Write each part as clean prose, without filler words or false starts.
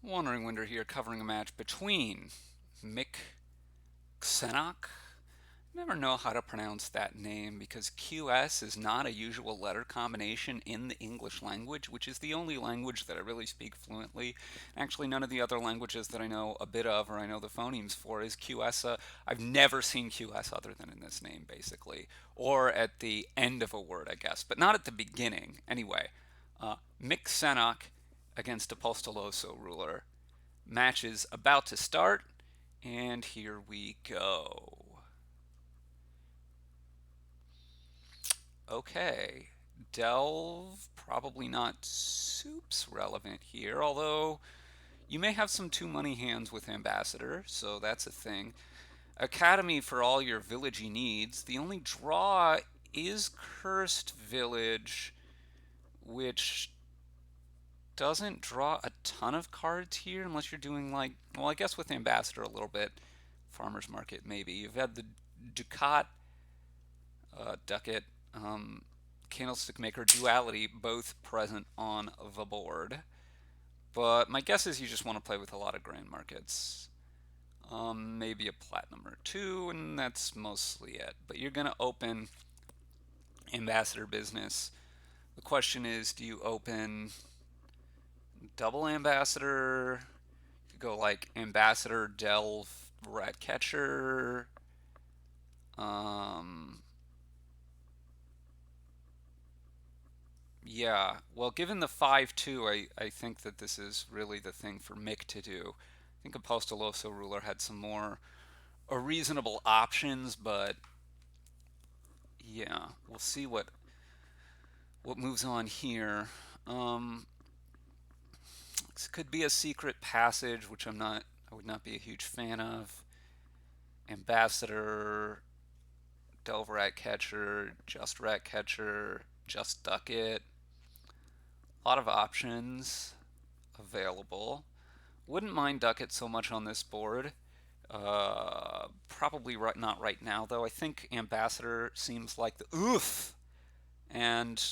WanderingWinder here, covering a match between Qsenoch. Never know how to pronounce that name because QS is not a usual letter combination in the English language, which is the only language that I really speak fluently. Actually, none of the other languages that I know a bit of or I know the phonemes for is QS. I've never seen QS other than in this name, basically, or at the end of a word, I guess, but not at the beginning. Anyway, Qsenoch against Apostolosoruler. Match is about to start, and here we go. Okay, Delve, probably not soups relevant here, although you may have some two money hands with Ambassador, so that's a thing. Academy for all your villagey needs. The only draw is Cursed Village, which doesn't draw a ton of cards here unless you're doing like, well, I guess with Ambassador a little bit. Farmer's Market maybe. You've had the Ducat, Candlestick Maker, Duality both present on the board. But my guess is you just want to play with a lot of Grand Markets. Maybe a Platinum or two, and that's mostly it. But you're going to open Ambassador business. The question is, do you open double Ambassador? You go like Ambassador, Delve, Ratcatcher. Um, Yeah, well, given the 5-2, I think that this is really the thing for Mick to do. I think Apostolosoruler had some more reasonable options, but yeah, we'll see what moves on here. Um, this could be a secret passage, which I would not be a huge fan of. Ambassador, Delve Ratcatcher, Just Ratcatcher, Just Ducket. A lot of options available. Wouldn't mind Ducat so much on this board. Probably not right now, though. I think Ambassador seems like the oof, and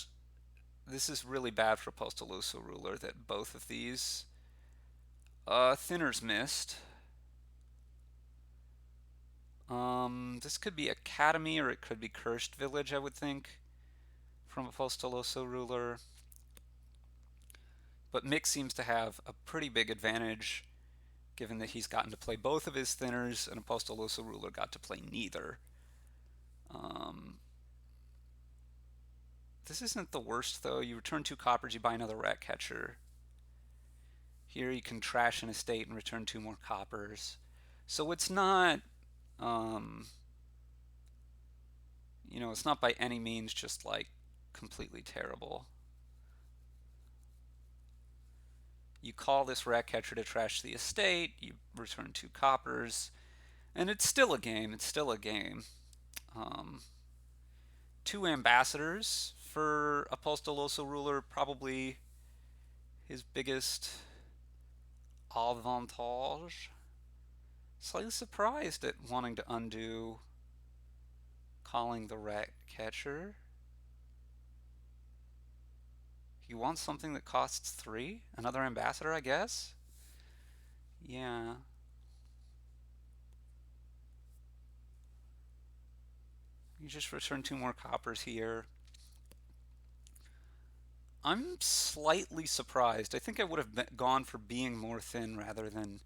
this is really bad for Apostolosoruler that both of these thinners missed. This could be Academy or it could be Cursed Village, I would think, from Apostolosoruler. But Mick seems to have a pretty big advantage given that he's gotten to play both of his thinners and Apostolosoruler got to play neither. Um, this isn't the worst, though. You return 2 coppers, you buy another Ratcatcher. Here you can trash an estate and return 2 more coppers. So it's not, um, it's not by any means just like completely terrible. You call this Ratcatcher to trash the estate, you return 2 coppers, and it's still a game. It's still a game. Um, 2 ambassadors for Apostolosoruler, probably his biggest avantage. Slightly surprised at wanting to undo calling the Ratcatcher. He wants something that costs 3? Another ambassador, I guess? Yeah. You just return 2 more coppers here. I'm slightly surprised. I think I would have gone for being more thin rather than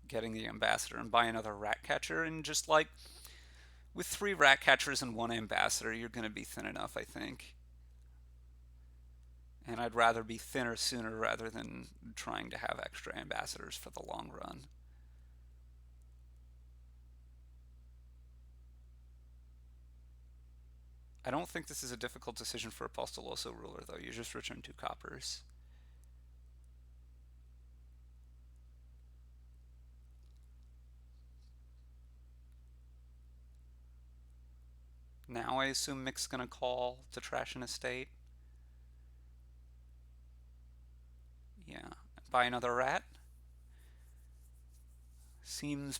getting the ambassador and buy another Ratcatcher. And just like with 3 Ratcatchers and 1 ambassador, you're going to be thin enough, I think. And I'd rather be thinner sooner rather than trying to have extra ambassadors for the long run. I don't think this is a difficult decision for Apostolosoruler, though. You just return 2 coppers. Now I assume Mick's going to call to trash an estate. Yeah. Buy another rat. Seems...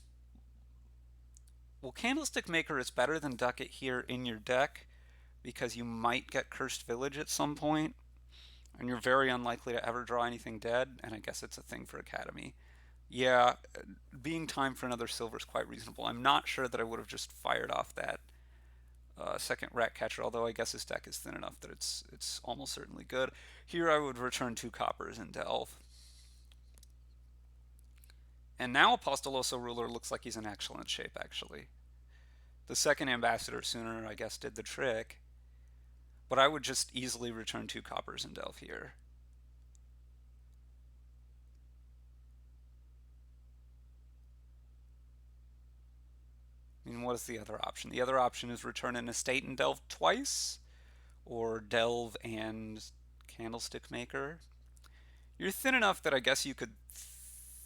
Well, Candlestick Maker is better than Ducat here in your deck because you might get Cursed Village at some point. And you're very unlikely to ever draw anything dead, and I guess it's a thing for Academy. Yeah, being time for another silver is quite reasonable. I'm not sure that I would have just fired off that second rat catcher, although I guess his deck is thin enough that it's almost certainly good. Here I would return 2 coppers and delve. And now Apostolosoruler looks like he's in excellent shape, actually. The second ambassador sooner, I guess, did the trick. But I would just easily return 2 coppers and delve here. I mean, what is the other option? The other option is return an estate and delve twice, or delve and candlestick maker. You're thin enough that I guess you could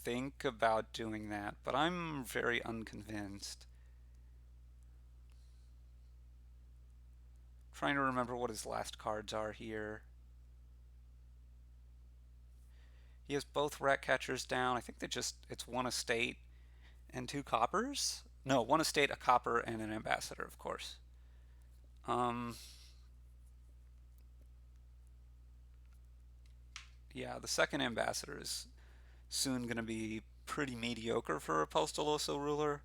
think about doing that, but I'm very unconvinced. Trying to remember what his last cards are here. He has both rat catchers down. I think it's 1 estate and 2 coppers. No, 1 estate, a copper, and an ambassador, of course. Um, yeah, the second ambassador is soon going to be pretty mediocre for Apostolosoruler.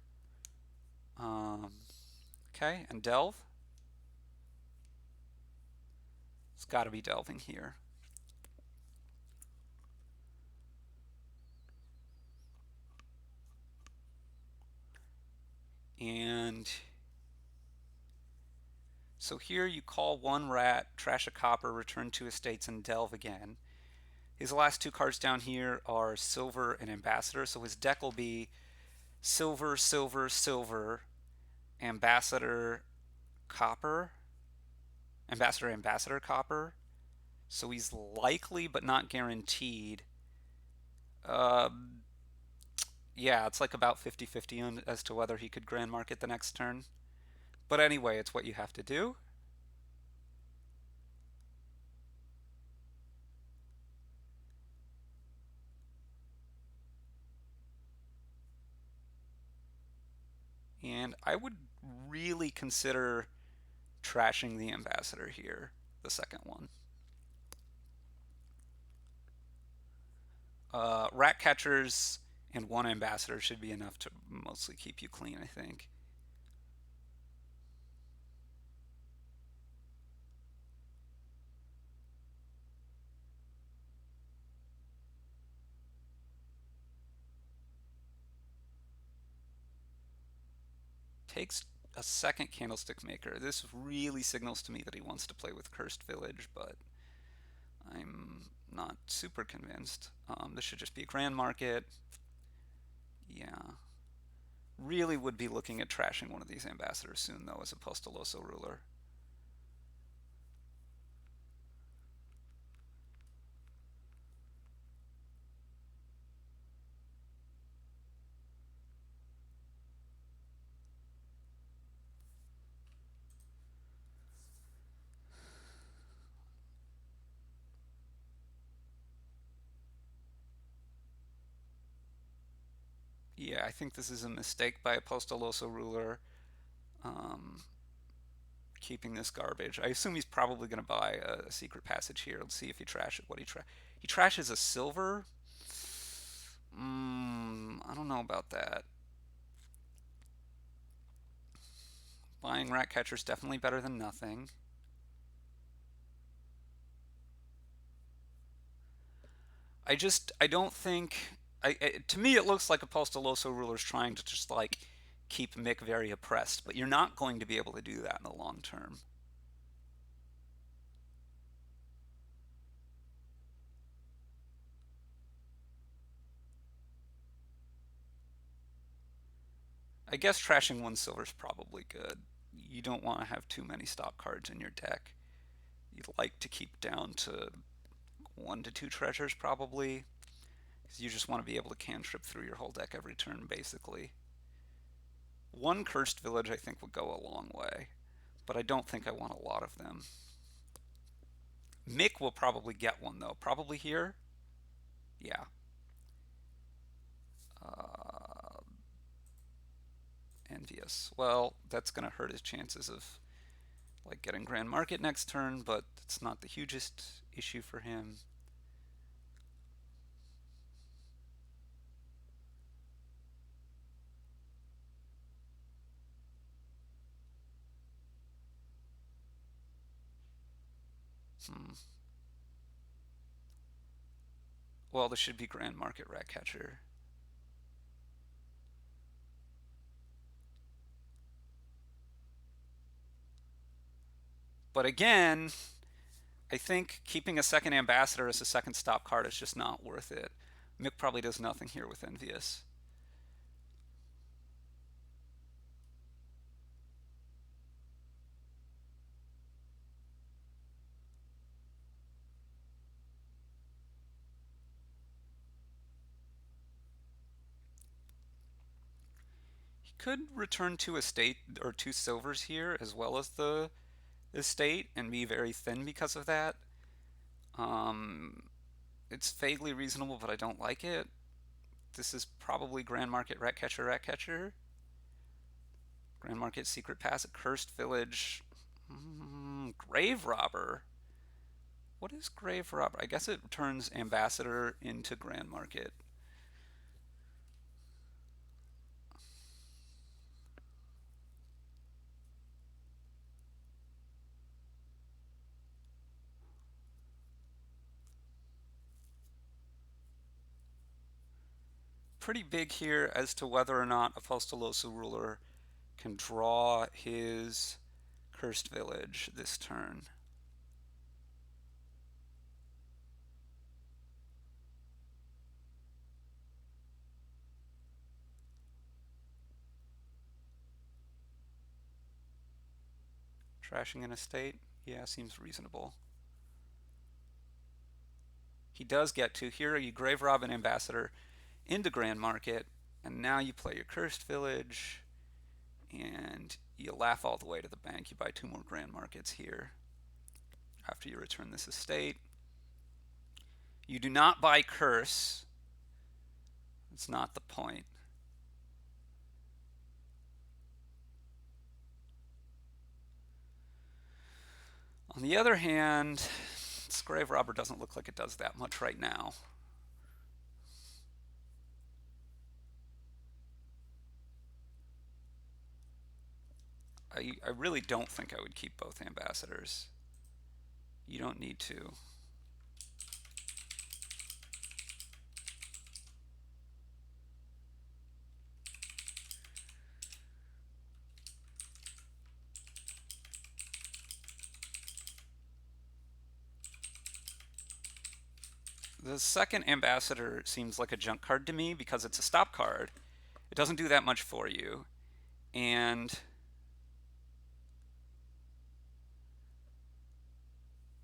Um, okay, and delve. It's got to be delving here. And so here you call 1 rat, trash a copper, return 2 estates, and delve again. His last 2 cards down here are silver and ambassador, so his deck will be silver, silver, silver, ambassador, copper, ambassador, ambassador, copper. So he's likely but not guaranteed. Uh, yeah, it's like about 50-50 as to whether he could grand market the next turn. But anyway, it's what you have to do. And I would really consider trashing the ambassador here, the second one. Rat catchers and 1 ambassador should be enough to mostly keep you clean, I think. Takes a second candlestick maker. This really signals to me that he wants to play with Cursed Village, but I'm not super convinced. This should just be a grand market. Yeah. Really would be looking at trashing one of these ambassadors soon, though, as Apostolosoruler. Yeah, I think this is a mistake by Apostolosoruler. Um, Keeping this garbage. I assume he's probably going to buy a secret passage here. Let's see if he trashes what he trashes a silver. I don't know about that. Buying rat catcher is definitely better than nothing. I don't think. To me, it looks like Apostolosoruler's trying to just like keep Mick very oppressed, but you're not going to be able to do that in the long term. I guess trashing 1 silver is probably good. You don't want to have too many stock cards in your deck. You'd like to keep down to 1 to 2 treasures probably, because you just want to be able to cantrip through your whole deck every turn basically. 1 cursed village I think would go a long way, but I don't think I want a lot of them. Mick will probably get one though, probably here. Yeah. Uh, Envious. Well, that's going to hurt his chances of like getting Grand Market next turn, but it's not the hugest issue for him. Hmm. Well, this should be Grand Market Ratcatcher. But again, I think keeping a second ambassador as a second stop card is just not worth it. Mick probably does nothing here with Envious. He could return to estate or 2 silvers here as well as the estate and be very thin because of that. Um, it's vaguely reasonable, but I don't like it. This is probably Grand Market Ratcatcher Ratcatcher. Grand Market Secret Pass at Cursed Village. Grave Robber. What is Grave Robber? I guess it turns Ambassador into Grand Market. Pretty big here as to whether or not Apostolosoruler can draw his Cursed Village this turn. Trashing an estate? Yeah, seems reasonable. He does get to. Here you Grave Rob an Ambassador into Grand Market, and now you play your Cursed Village, and you laugh all the way to the bank. You buy 2 more Grand Markets here after you return this estate. You do not buy Curse. It's not the point. On the other hand, this Grave Robber doesn't look like it does that much right now. I really don't think I would keep both ambassadors. You don't need to. The second ambassador seems like a junk card to me because it's a stop card. It doesn't do that much for you. And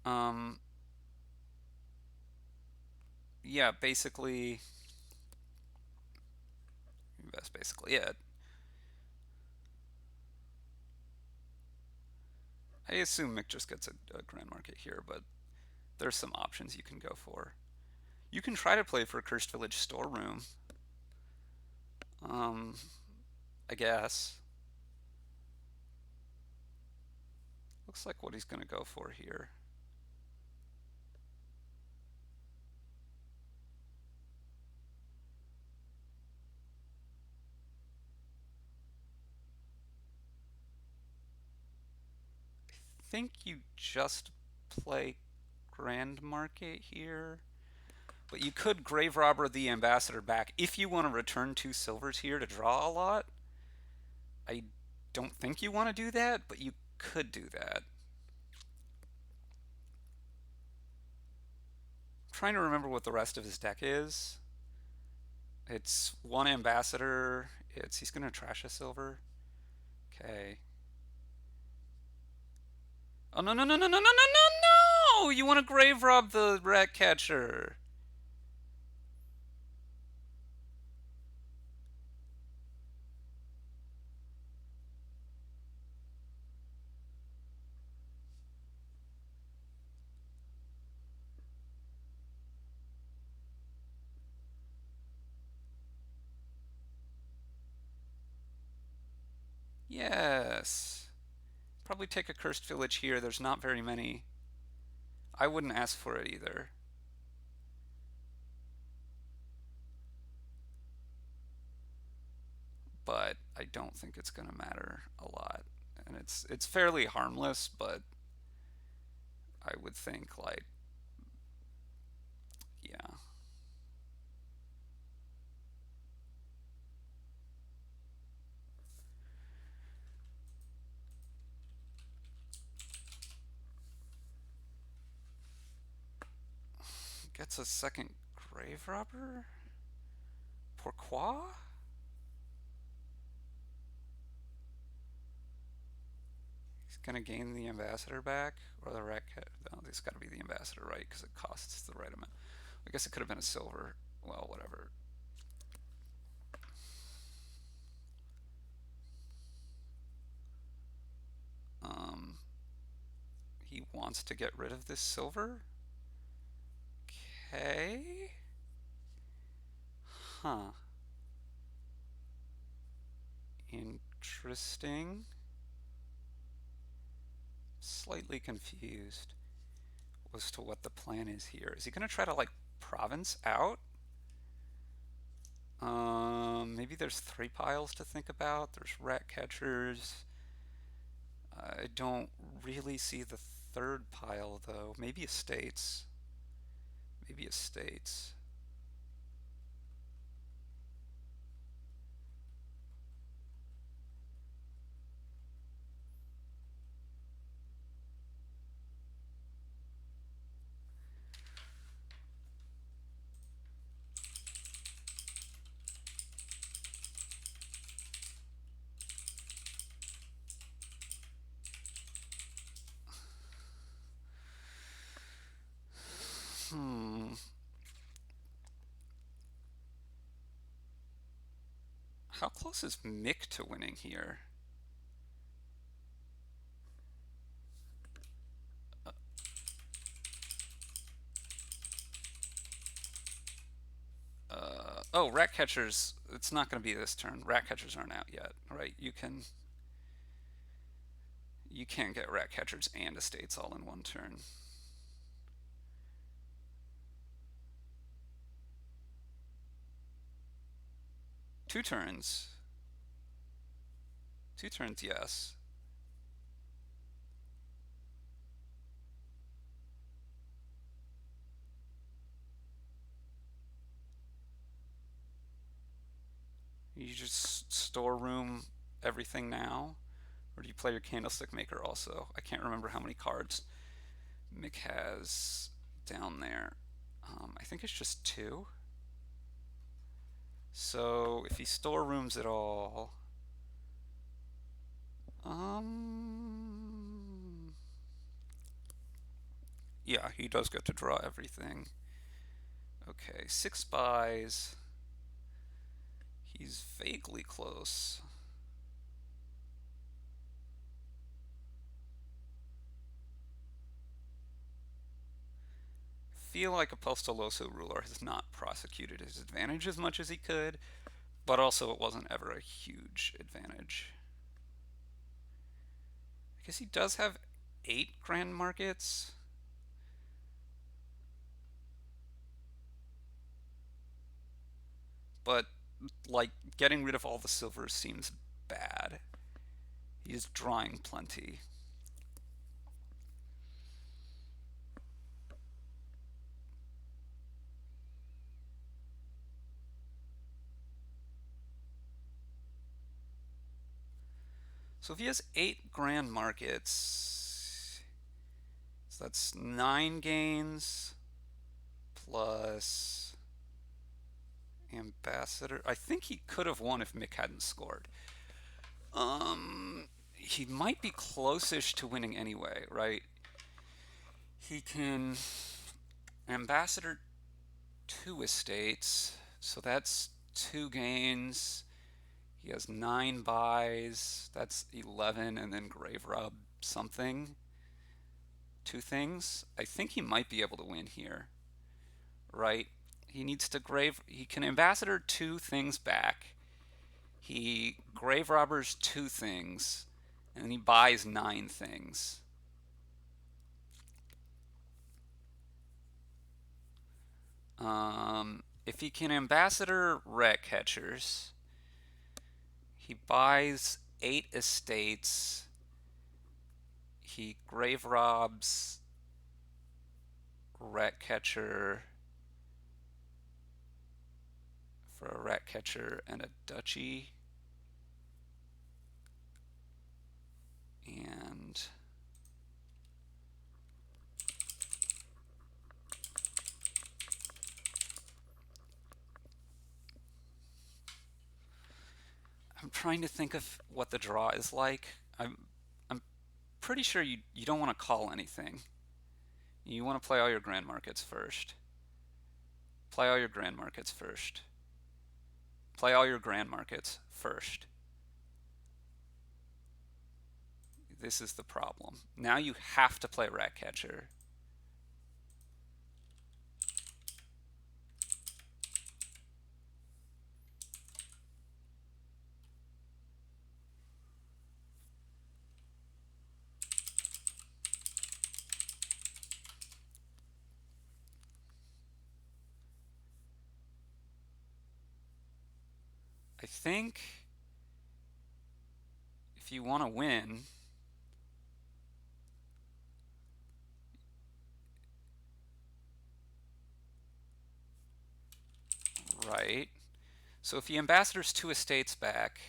um, yeah, basically that's basically it. I assume Mick just gets a Grand Market here, but there's some options you can go for. You can try to play for a Cursed Village Storeroom. Um, I guess. Looks like what he's going to go for here. I think you just play Grand Market here. But you could Grave Robber the Ambassador back if you want to return 2 silvers here to draw a lot. I don't think you want to do that, but you could do that. I'm trying to remember what the rest of his deck is. It's 1 Ambassador. He's going to trash a silver. Okay. Oh, no, no, no, no, no, no, no, no, no! You want to Grave Rob the Ratcatcher. Yes. Probably take a Cursed Village here. There's not very many. I wouldn't ask for it either. But I don't think it's going to matter a lot. And it's fairly harmless, but I would think like, yeah. Gets a second grave robber? Pourquoi? He's gonna gain the ambassador back, or the rat cat? No, it's got to be the ambassador, right? Because it costs the right amount. I guess it could have been a silver. Well, whatever. Um, he wants to get rid of this silver. Okay. Huh. Interesting. Slightly confused as to what the plan is here. Is he gonna try to like province out? Maybe there's three piles to think about. There's rat catchers. I don't really see the third pile though. Maybe estates. Maybe estates. Hmm. How close is Mick to winning here? Oh, rat catchers. It's not going to be this turn. Rat catchers aren't out yet, right? You can't get rat catchers and estates all in one turn. Two turns. Two turns, yes. You just storeroom everything now? Or do you play your candlestick maker also? I can't remember how many cards Mick has down there. I think it's just two. So if he storerooms it all, um, yeah, he does get to draw everything. Okay, six buys. He's vaguely close. Feel like Apostolosoruler has not prosecuted his advantage as much as he could, but also it wasn't ever a huge advantage. I guess he does have 8 grand markets, but like getting rid of all the silver seems bad. He's drawing plenty. So if he has 8 grand markets, so that's 9 gains plus ambassador. I think he could have won if Mick hadn't scored. He might be close-ish to winning anyway, right? He can ambassador 2 estates, so that's 2 gains. He has 9 buys. That's 11, and then grave rub something. 2 things. I think he might be able to win here, right? He needs to grave. He can ambassador 2 things back. He grave robbers 2 things, and then he buys 9 things. If he can ambassador rat catchers, he buys 8 estates. He grave robs rat catcher for a rat catcher and a duchy. And I'm trying to think of what the draw is like. I'm pretty sure you don't want to call anything. You want to play all your grand markets first. Play all your grand markets first. Play all your grand markets first. This is the problem. Now you have to play Ratcatcher. I think if you want to win, right? So if he ambassadors 2 estates back,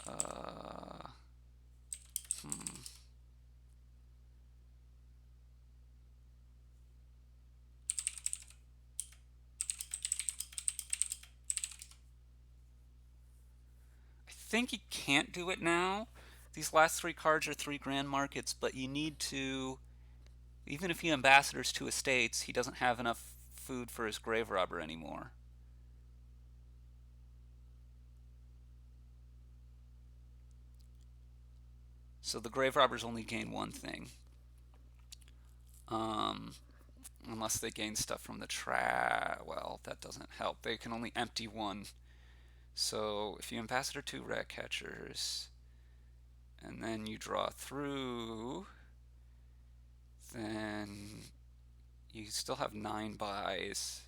uh, hmm. I think he can't do it now. These last 3 cards are 3 grand markets, but you need to, even if he ambassadors 2 estates, he doesn't have enough food for his grave robber anymore. So the grave robbers only gain 1 thing. Um, Unless they gain stuff from the trap. Well, that doesn't help. They can only empty 1. So if you ambassador 2 rat catchers, and then you draw through, then you still have 9 buys.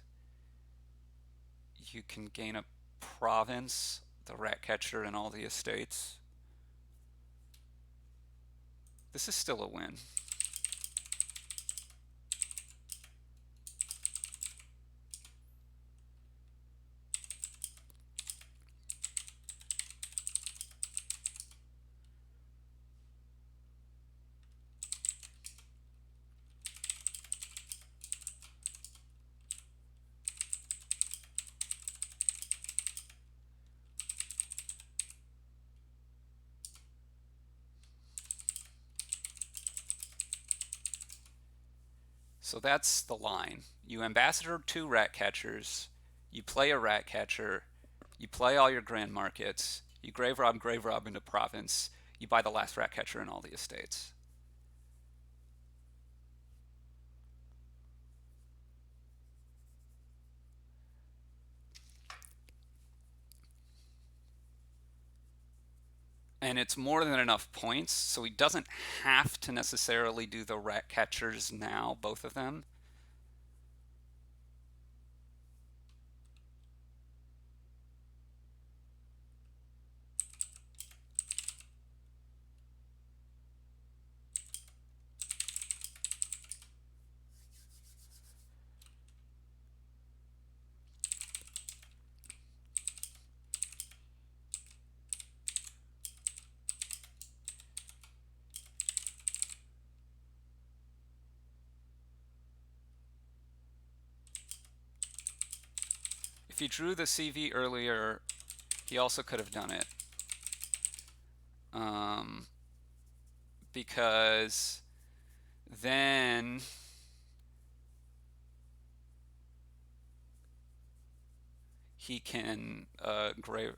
You can gain a province, the rat catcher, and all the estates. This is still a win. So that's the line. You ambassador 2 rat catchers, you play a rat catcher, you play all your grand markets, you grave rob into province, you buy the last rat catcher and all the estates. And it's more than enough points, so he doesn't have to necessarily do the rat catchers now, both of them. If he drew the CV earlier, he also could have done it. Because then he can grave.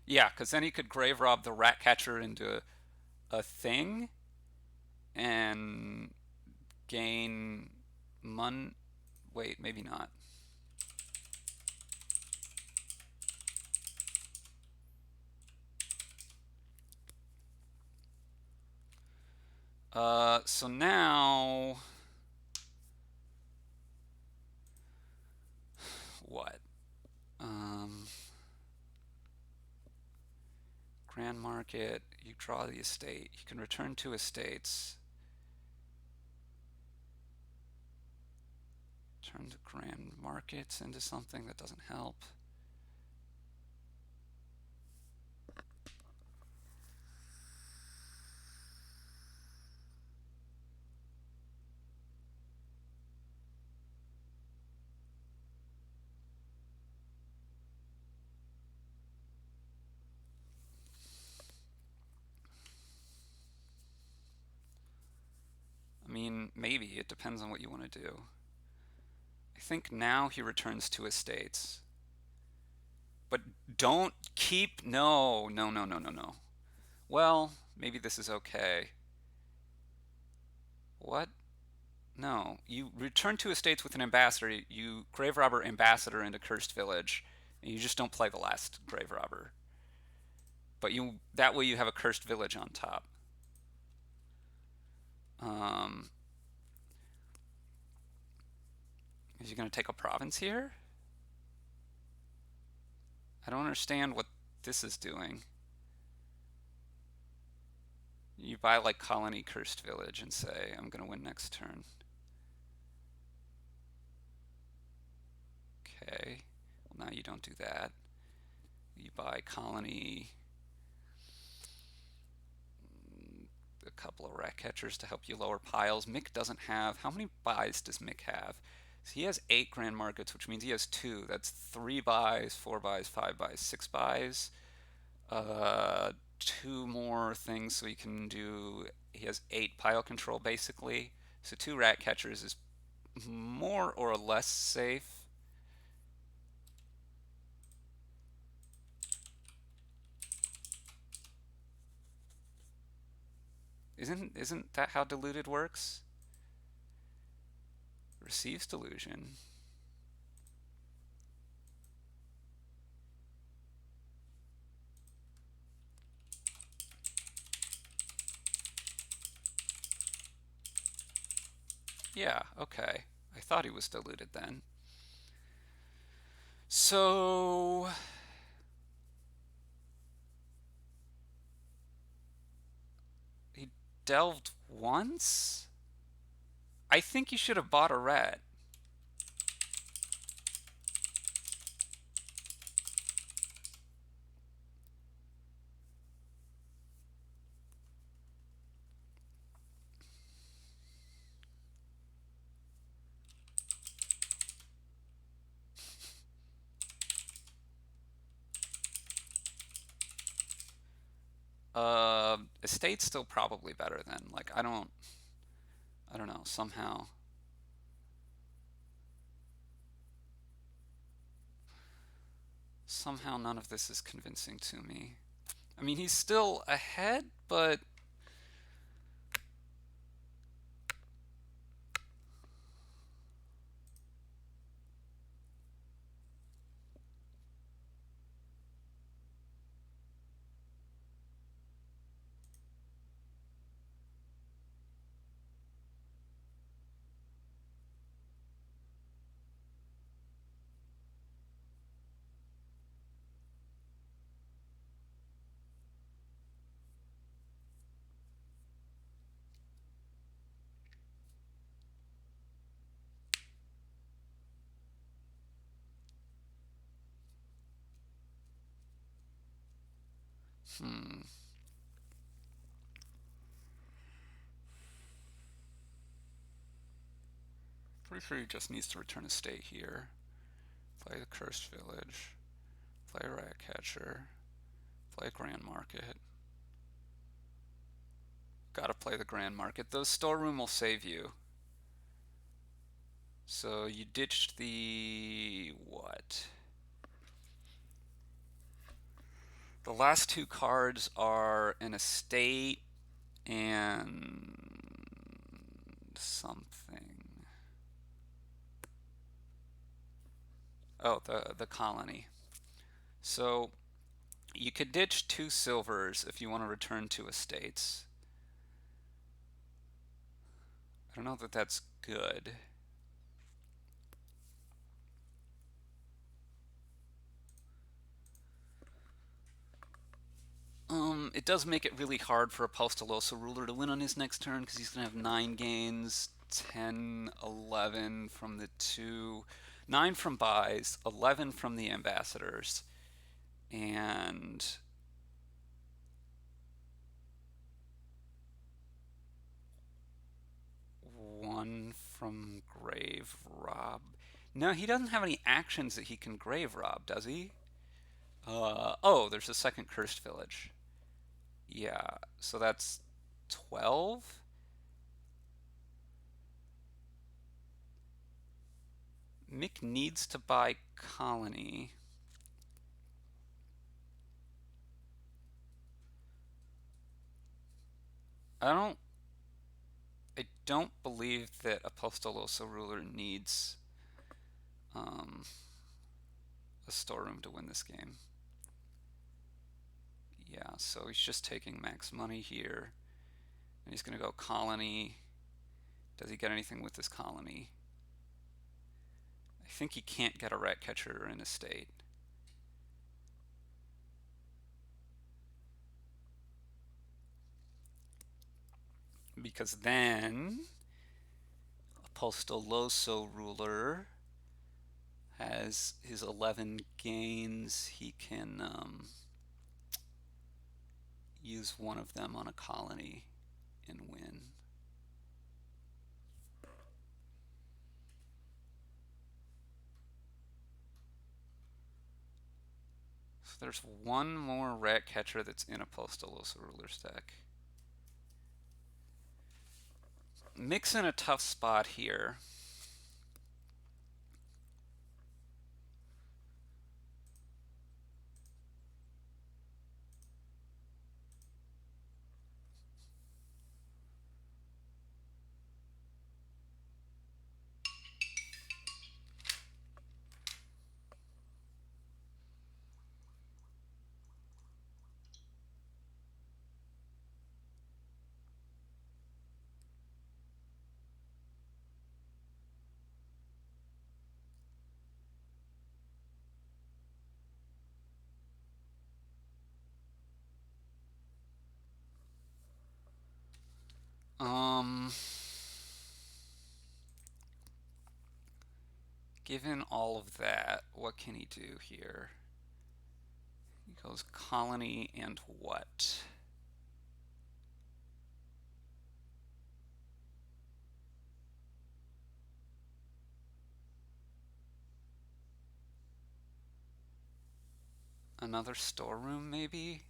Yeah, because then he could grave rob the rat catcher into a thing and gain Wait, maybe not. So now what? Um, Grand Market. You draw the estate. You can return to estates. Turn the Grand Markets into something that doesn't help. I mean, maybe. It depends on what you want to do. I think now he returns to estates. But don't keep. No, no, no, no, no, no. Well, maybe this is okay. What? No. You return to estates with an ambassador. You grave robber ambassador into Cursed Village. And you just don't play the last grave robber. But you that way you have a Cursed Village on top. Um, is he going to take a province here? I don't understand what this is doing. You buy like Colony Cursed Village and say, I'm going to win next turn. Okay. Well, now you don't do that. You buy Colony, a couple of rat catchers to help you lower piles. Mick doesn't have. How many buys does Mick have? So he has 8 Grand Markets, which means he has 2. That's 3 buys, 4 buys, 5 buys, 6 buys. Uh, 2 more things so he can do. He has 8 pile control basically. So 2 rat catchers is more or less safe. Isn't that how diluted works? Receives delusion. Yeah, okay. I thought he was diluted then. So he delved once? I think you should have bought a rat. Estate's still probably better then. Like I don't know, somehow none of this is convincing to me. I mean, he's still ahead, but hmm. Pretty sure he just needs to return a state here. Play the Cursed Village. Play Ratcatcher. Play Grand Market. Gotta play the Grand Market. The storeroom will save you. So you ditched the what? The last 2 cards are an estate and something. Oh, the colony. So you could ditch 2 silvers if you want to return to estates. I don't know that that's good. It does make it really hard for Apostolosoruler to win on his next turn because he's going to have 9 gains, 10, 11 from the 2, 9 from buys, 11 from the ambassadors, and 1 from grave rob. No, he doesn't have any actions that he can grave rob, does he? Oh, there's a second cursed village. Yeah, so that's 12. Mick needs to buy colony. I don't I don't believe that Apostolosoruler needs um, a storeroom to win this game. Yeah, so he's just taking max money here. And he's going to go colony. Does he get anything with this colony? I think he can't get a rat catcher in a state. Because then Apostolosoruler has his 11 gains. He can use one of them on a colony and win. So there's one more rat catcher that's in Apostolosoruler's deck. Mick's in a tough spot here. Um, Given all of that, what can he do here? He goes colony and what? Another storeroom, maybe?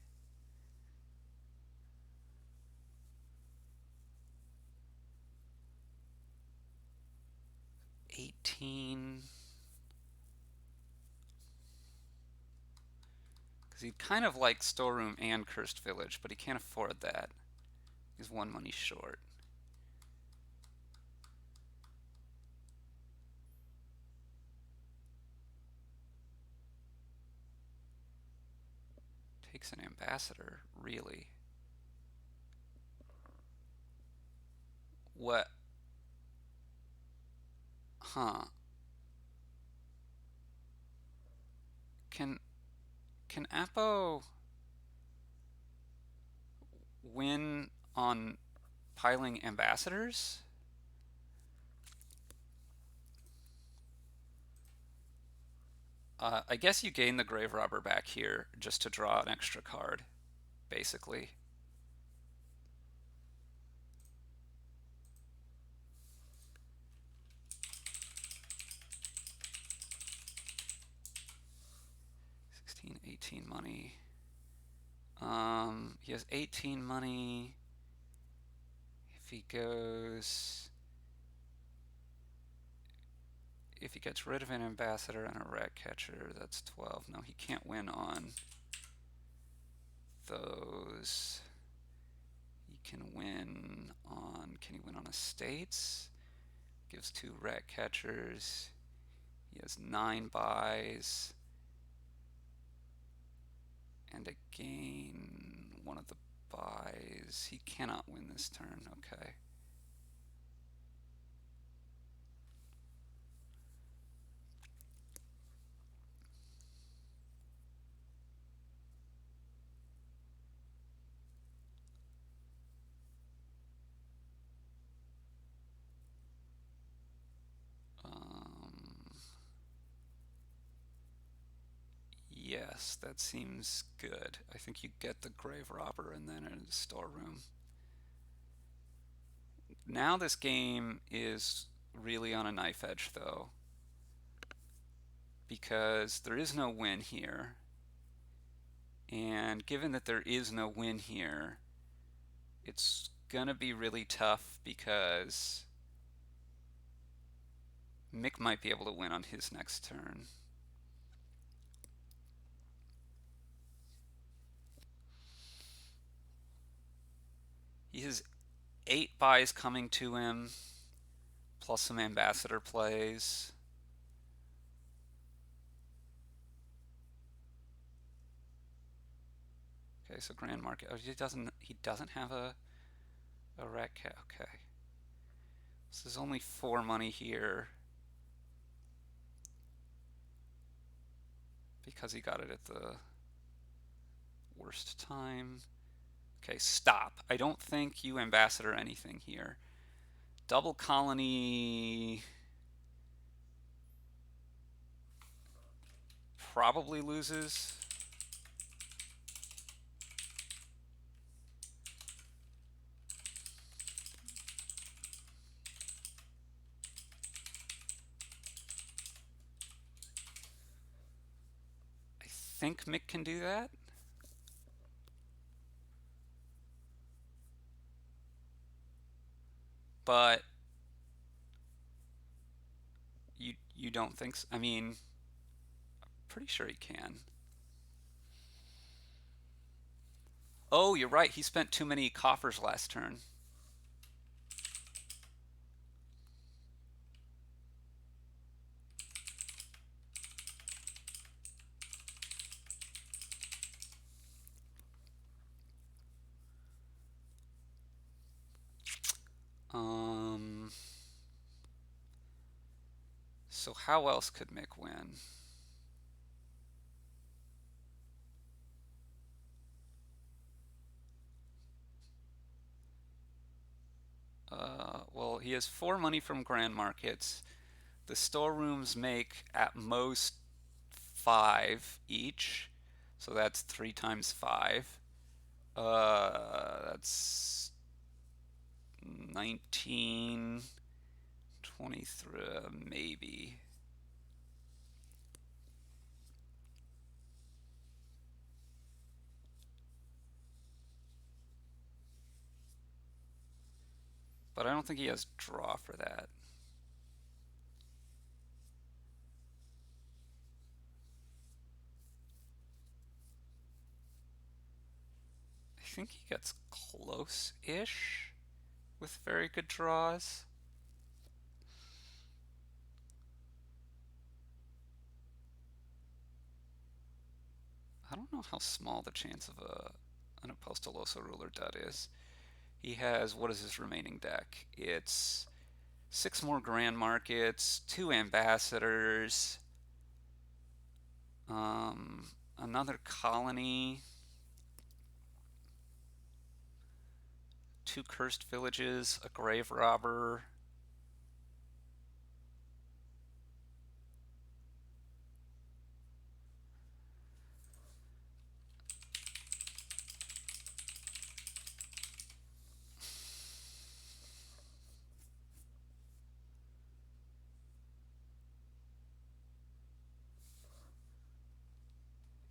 18. Because he'd kind of like storeroom and cursed village, but he can't afford that. He's 1 money short. Takes an ambassador, really? What? Huh. Can can Apo win on piling ambassadors? I guess you gain the grave robber back here just to draw an extra card, basically. $16, $18 money. He has 18 money. If he goes, if he gets rid of an ambassador and a rat catcher, that's 12. No, he can't win on those. He can win on, can he win on estates? Gives 2 rat catchers. He has 9 buys. And again, one of the buys. He cannot win this turn. Okay. Yes, that seems good. I think you get the grave robber and then a storeroom. Now this game is really on a knife edge, though, because there is no win here. And given that there is no win here, it's gonna be really tough because Mick might be able to win on his next turn. He has 8 buys coming to him, plus some ambassador plays. Okay, so Grand Market. Oh, he doesn't have a rat cat. Okay. So there's only 4 money here because he got it at the worst time. Okay, stop. I don't think you ambassador anything here. Double colony probably loses. I think Mick can do that. But you don't think so? I mean, pretty sure he can. Oh, you're right. He spent too many coffers last turn. So how else could Mick win? Well, he has 4 money from grand markets. The storerooms make at most 5 each, so that's 3 times 5. That's 19, 23, maybe. But I don't think he has draw for that. I think he gets close-ish with very good draws. I don't know how small the chance of an Apostolosoruler dud is. He has, what is his remaining deck? It's 6 more Grand Markets, 2 Ambassadors, another Colony, 2 Cursed Villages, a Grave Robber.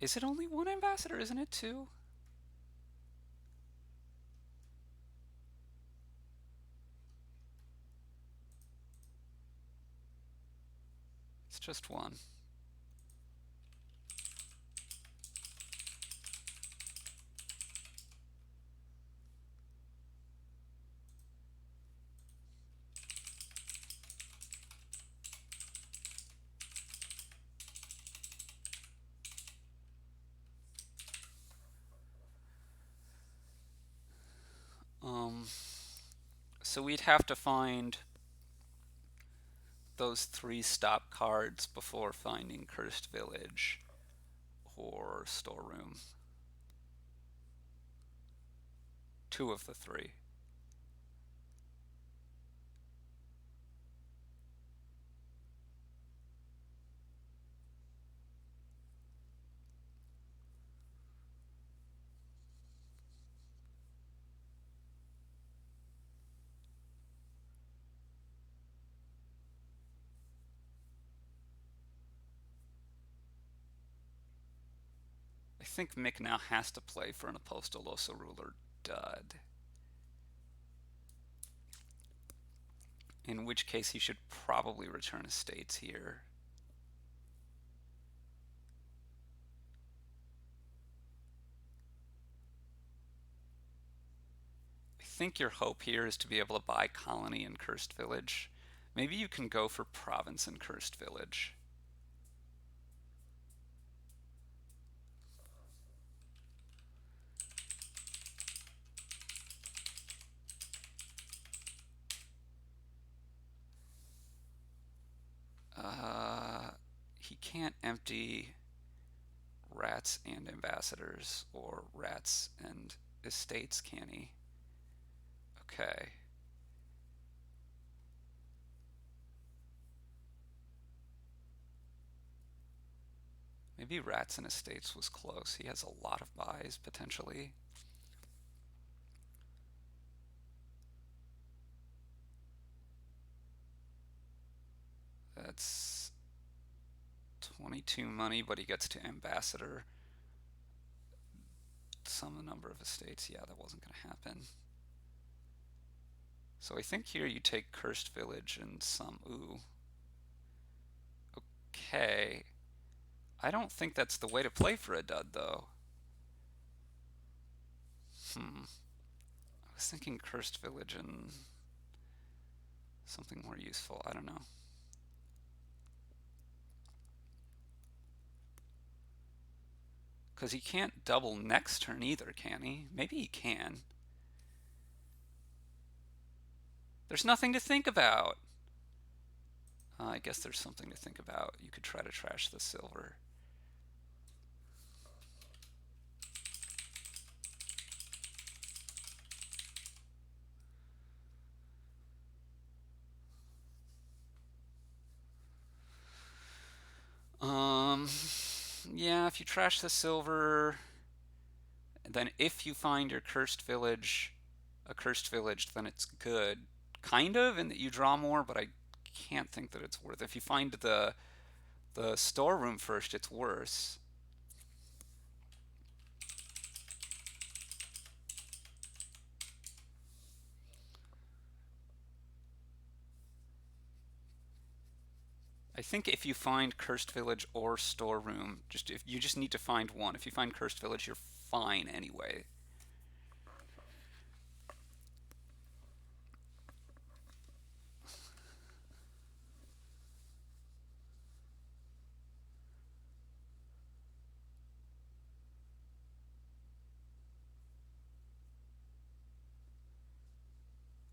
Is it only 1 Ambassador? Isn't it 2? It's just 1. So we'd have to find those 3 stop cards before finding Cursed Village or Storeroom. 2 of the 3. I think Mick now has to play for an Apostolosoruler dud. In which case he should probably return estates here. I think your hope here is to be able to buy colony in Cursed Village. Maybe you can go for province in Cursed Village. He can't empty rats and ambassadors or rats and estates, can he? Okay. Maybe rats and estates was close. He has a lot of buys potentially. That's 22 money, but he gets to ambassador some number of estates. Yeah, that wasn't going to happen. So I think here you take Cursed Village and some. Ooh. Okay. I don't think that's the way to play for a dud, though. I was thinking Cursed Village and something more useful. I don't know. Because he can't double next turn either, can he? Maybe he can. There's nothing to think about. I guess there's something to think about. You could try to trash the silver. Yeah, if you trash the silver, then if you find your cursed village, a cursed village, then it's good. Kind of, in that you draw more, but I can't think that it's worth it. If you find the storeroom first, it's worse. I think if you find cursed village or storeroom, just if you just need to find one. If you find cursed village, you're fine anyway.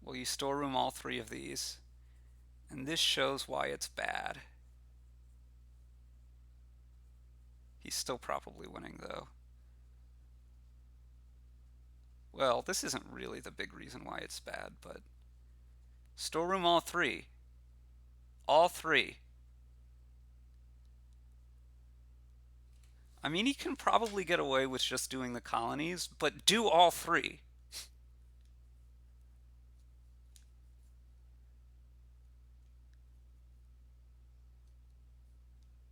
Well, you storeroom all three of these, and this shows why it's bad. He's still probably winning, though. Well, this isn't really the big reason why it's bad, but storeroom all three. All three. I mean, he can probably get away with just doing the colonies, but do all three.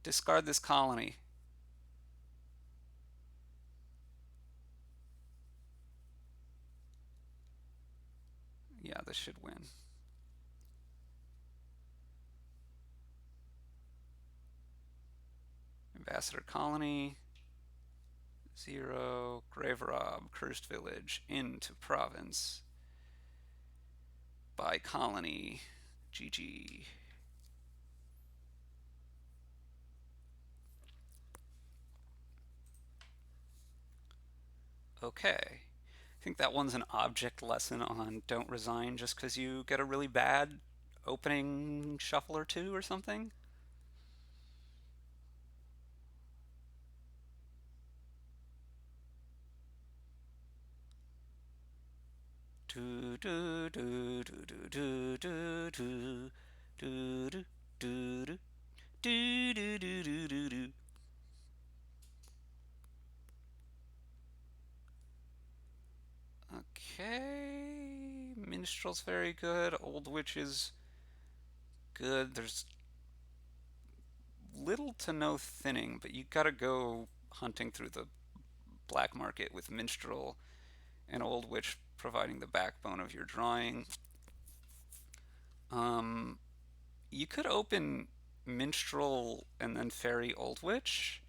Discard this colony. Yeah, this should win. Ambassador colony. 0. Grave Rob. Cursed village. Into province. By colony. GG. Okay. I think that one's an object lesson on don't resign just because you get a really bad opening shuffle or two or something. Do do do do do do do do do do do do do do do do do. Okay, Minstrel's very good. Old Witch is good. There's little to no thinning, but you gotta go hunting through the black market with minstrel and old witch providing the backbone of your drawing. Um, you could open minstrel and then fairy old witch.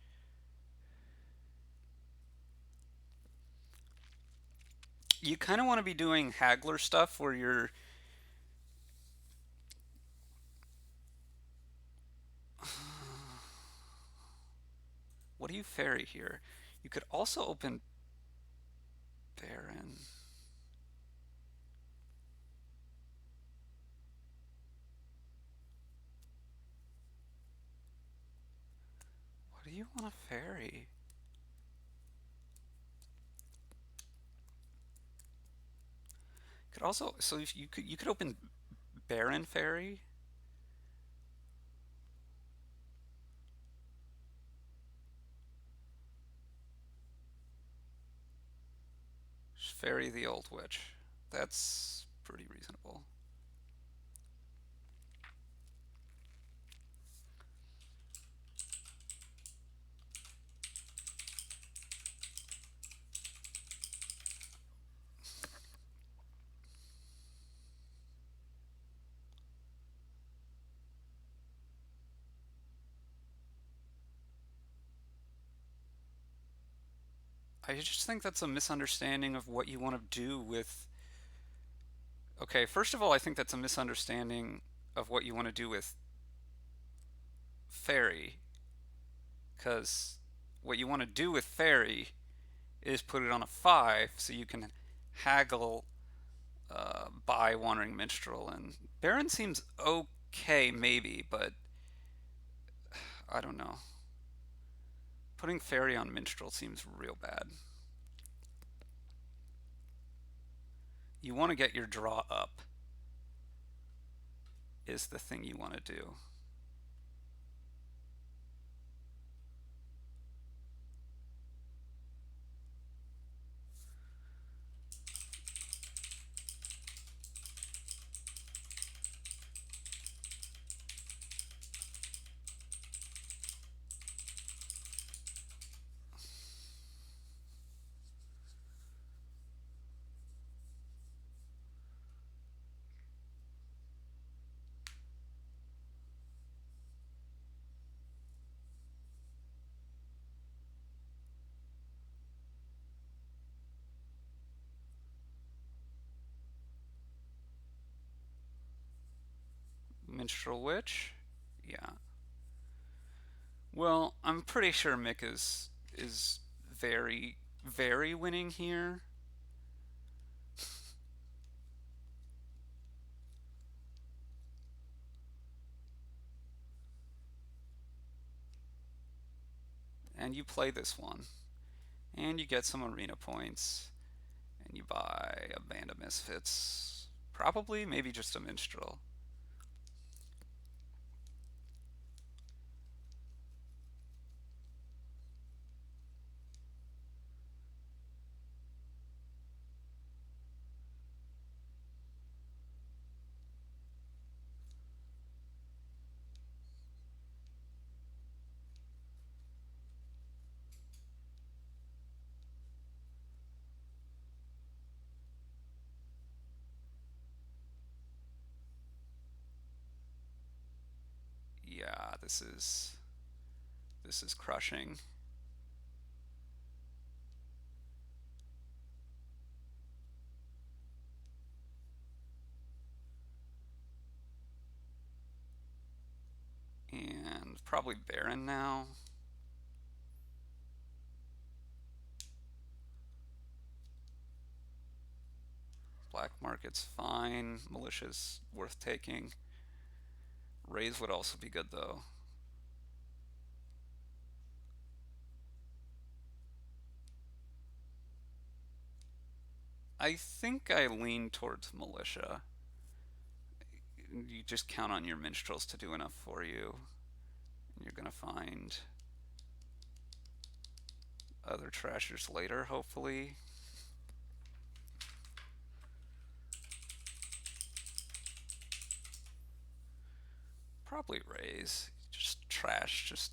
You kind of want to be doing haggler stuff where you're. What do you fairy here? You could also open baron. What do you want to fairy? Could also, so if you could open baron fairy. Fairy the old witch. That's pretty reasonable. I just think that's a misunderstanding of what you want to do with. Okay, first of all, I think that's a misunderstanding of what you want to do with fairy, because what you want to do with fairy is put it on a 5 so you can haggle buy Wandering Minstrel. And Baron seems okay, maybe, but I don't know. Putting fairy on Minstrel seems real bad. You want to get your draw up, is the thing you want to do. Minstrel Witch? Yeah. Well, I'm pretty sure Mick is very, very winning here. And you play this one. And you get some arena points. And you buy a Band of Misfits. Probably, maybe just a Minstrel. Yeah, this is crushing. And probably Baron now. Black market's fine. Militia's worth taking. Raise would also be good though. I think I lean towards militia. You just count on your minstrels to do enough for you. And you're gonna find other treasures later, hopefully. Probably raise. Just trash. Just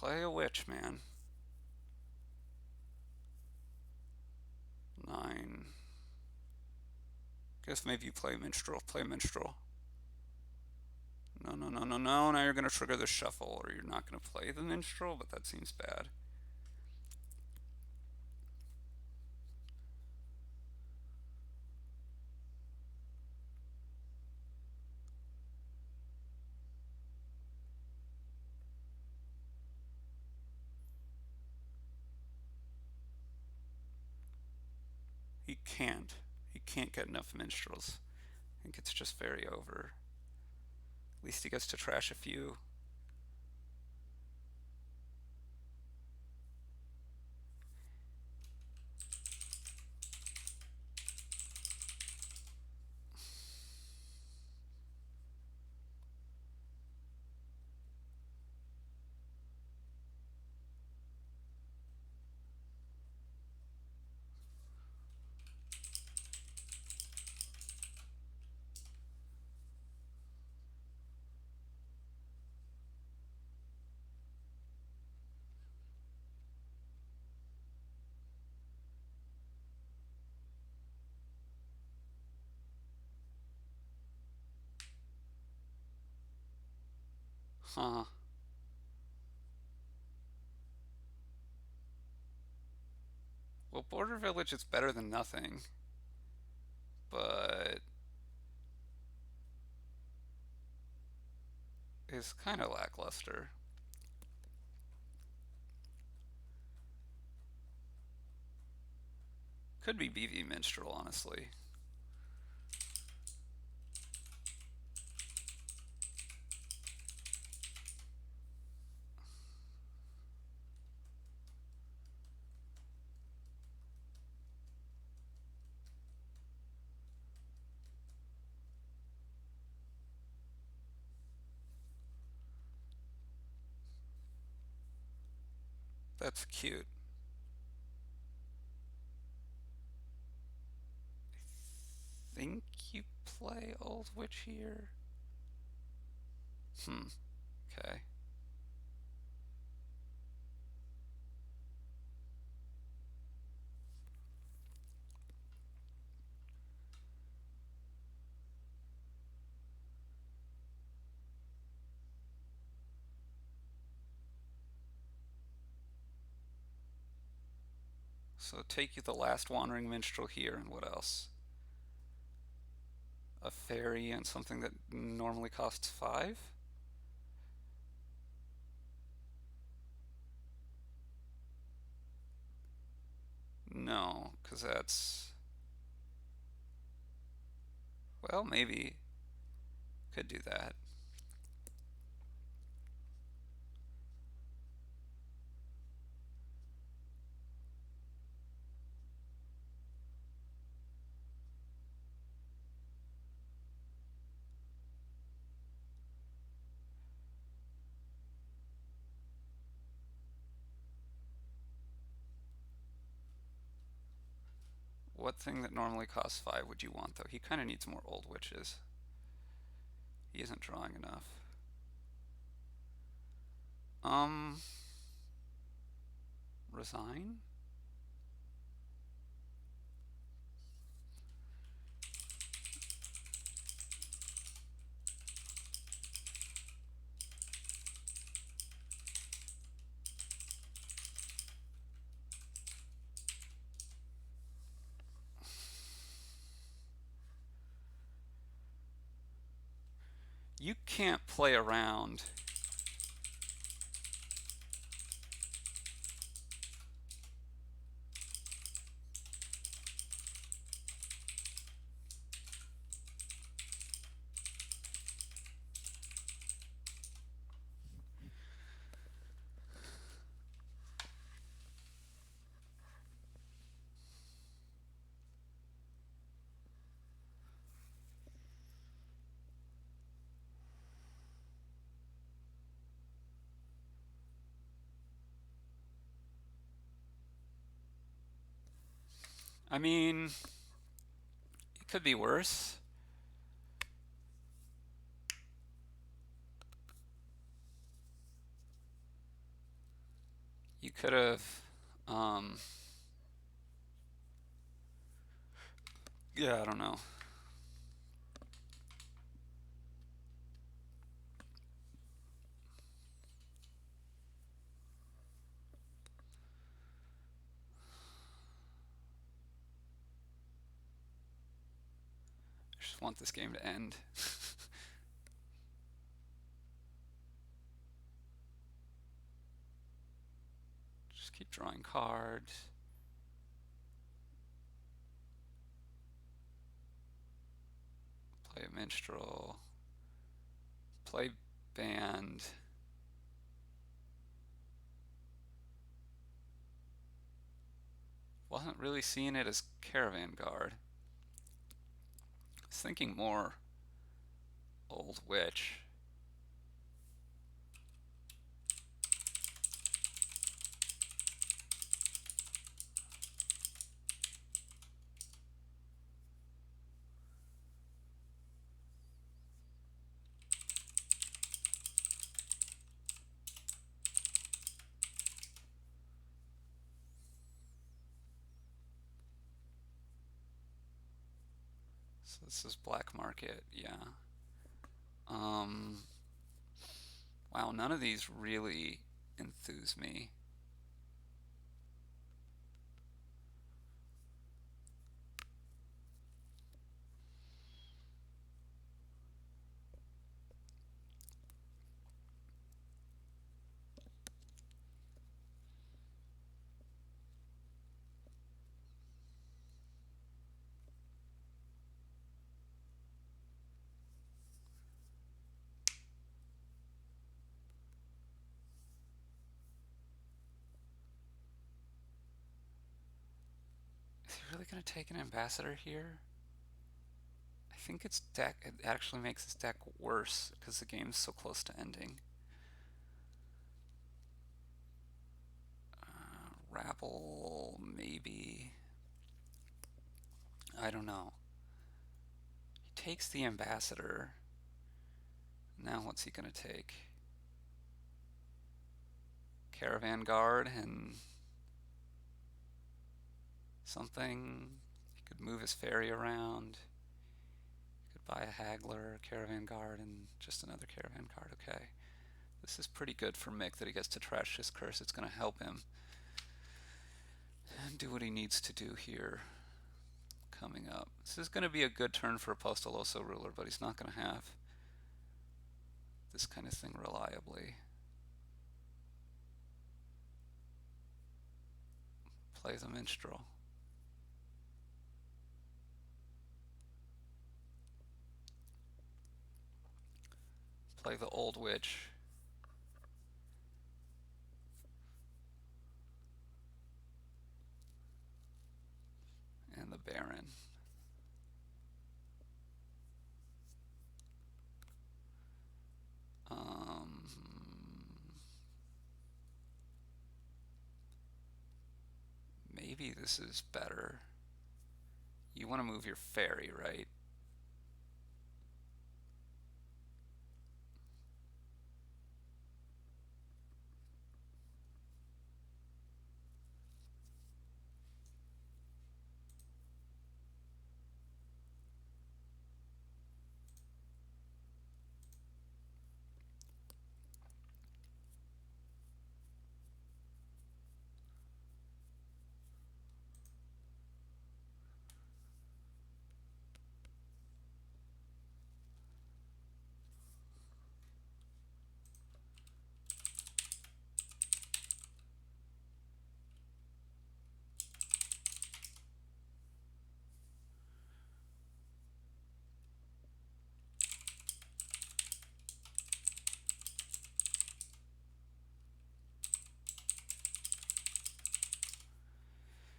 Play a witch, man. 9. Guess maybe you play minstrel. Play minstrel. No, no, no, no, no. Now you're going to trigger the shuffle, or you're not going to play the minstrel, but that seems bad. He can't. He can't get enough minstrels. I think it's just very over. At least he gets to trash a few. Huh. Well, Border Village is better than nothing, but is kind of lackluster. Could be BV Minstrel, honestly. That's cute. I think you play Old Witch here. Okay. So take you the last Wandering Minstrel here, and what else? A fairy and something that normally costs 5? No, because that's... Well, maybe. Could do that. What thing that normally costs 5 would you want, though? He kind of needs more Old Witches. He isn't drawing enough. Resign? You can't play around. I mean, it could be worse. You could have, um, yeah, I don't know. I just want this game to end. Just keep drawing cards. Play a minstrel. Play band. Wasn't really seeing it as caravan guard. I was thinking more old witch. So this is black market, yeah. Um, wow, none of these really enthuse me. Is he really going to take an ambassador here? I think its deck, it actually makes his deck worse because the game's so close to ending. Rabble, maybe. I don't know. He takes the ambassador. Now what's he going to take? Caravan guard and something. He could move his ferry around. He could buy a haggler, caravan guard, and just another caravan guard. Okay. This is pretty good for Mick that he gets to trash his curse. It's going to help him and do what he needs to do here coming up. This is going to be a good turn for Apostolosoruler, but he's not going to have this kind of thing reliably. Play the minstrel. Play the old witch. And the baron. Maybe this is better. You want to move your ferry, right?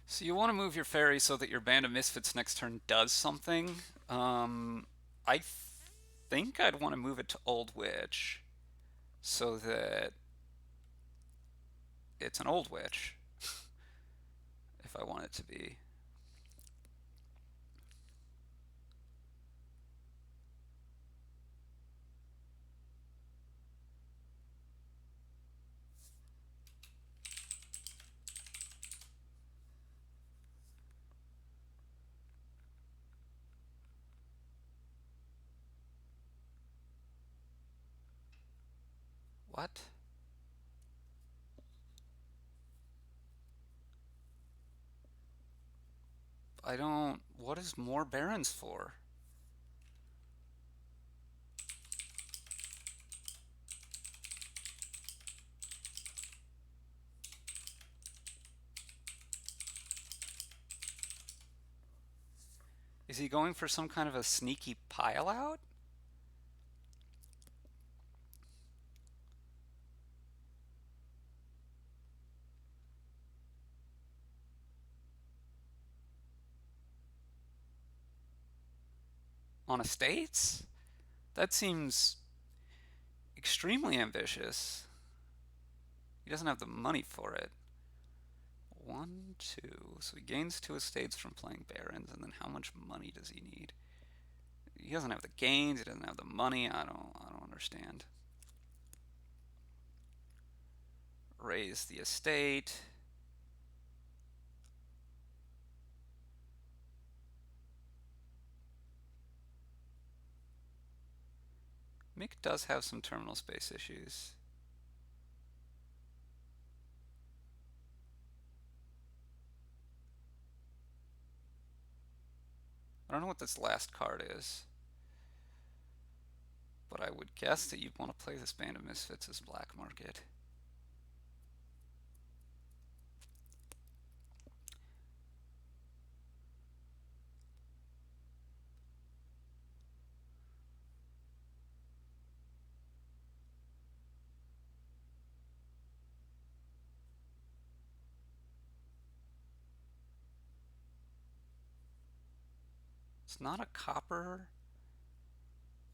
So you want to move your ferry so that your Band of Misfits next turn does something. I think I'd want to move it to Old Witch so that it's an Old Witch if I want it to be. What? I don't... What is more barons for? Is he going for some kind of a sneaky pile out? On estates? That seems extremely ambitious. He doesn't have the money for it. 1, 2. So he gains 2 estates from playing barons, and then how much money does he need? He doesn't have the gains, he doesn't have the money. I don't understand. Raise the estate. Mick does have some terminal space issues. I don't know what this last card is, but I would guess that you'd want to play this Band of Misfits as black market. It's not a copper.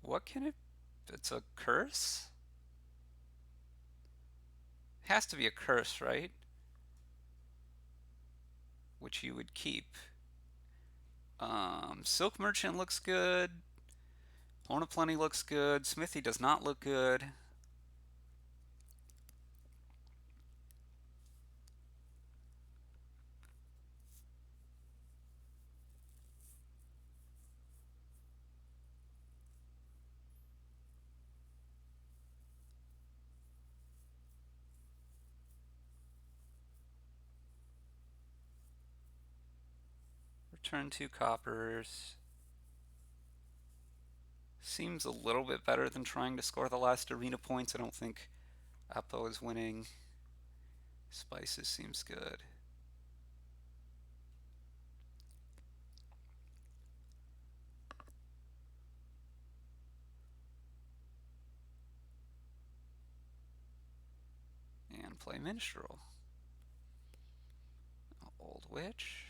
What can it... It's a curse? It has to be a curse, right? Which you would keep. Silk Merchant looks good. Horn of Plenty looks good. Smithy does not look good. Return 2 coppers. Seems a little bit better than trying to score the last arena points. I don't think Apo is winning. Spices seems good. And play Minstrel. Old Witch.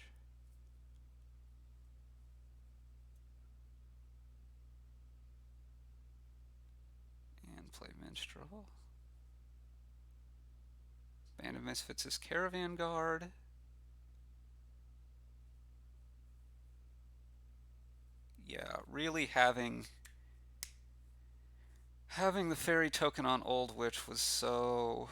And play Minstrel. Band of Misfits is Caravan Guard. Yeah, really having the fairy token on Old Witch was so...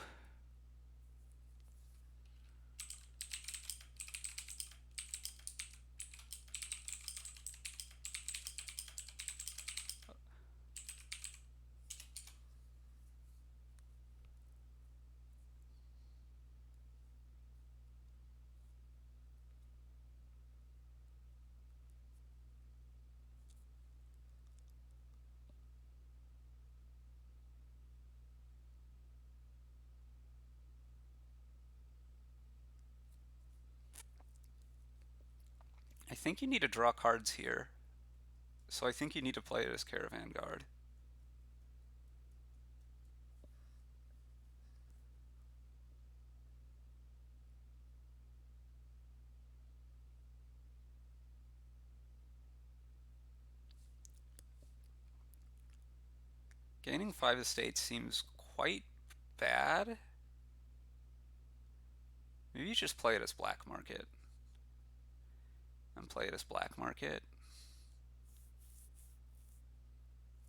I think you need to draw cards here. So I think you need to play it as Caravan Guard. Gaining 5 estates seems quite bad. Maybe you just play it as black market. And play it as black market.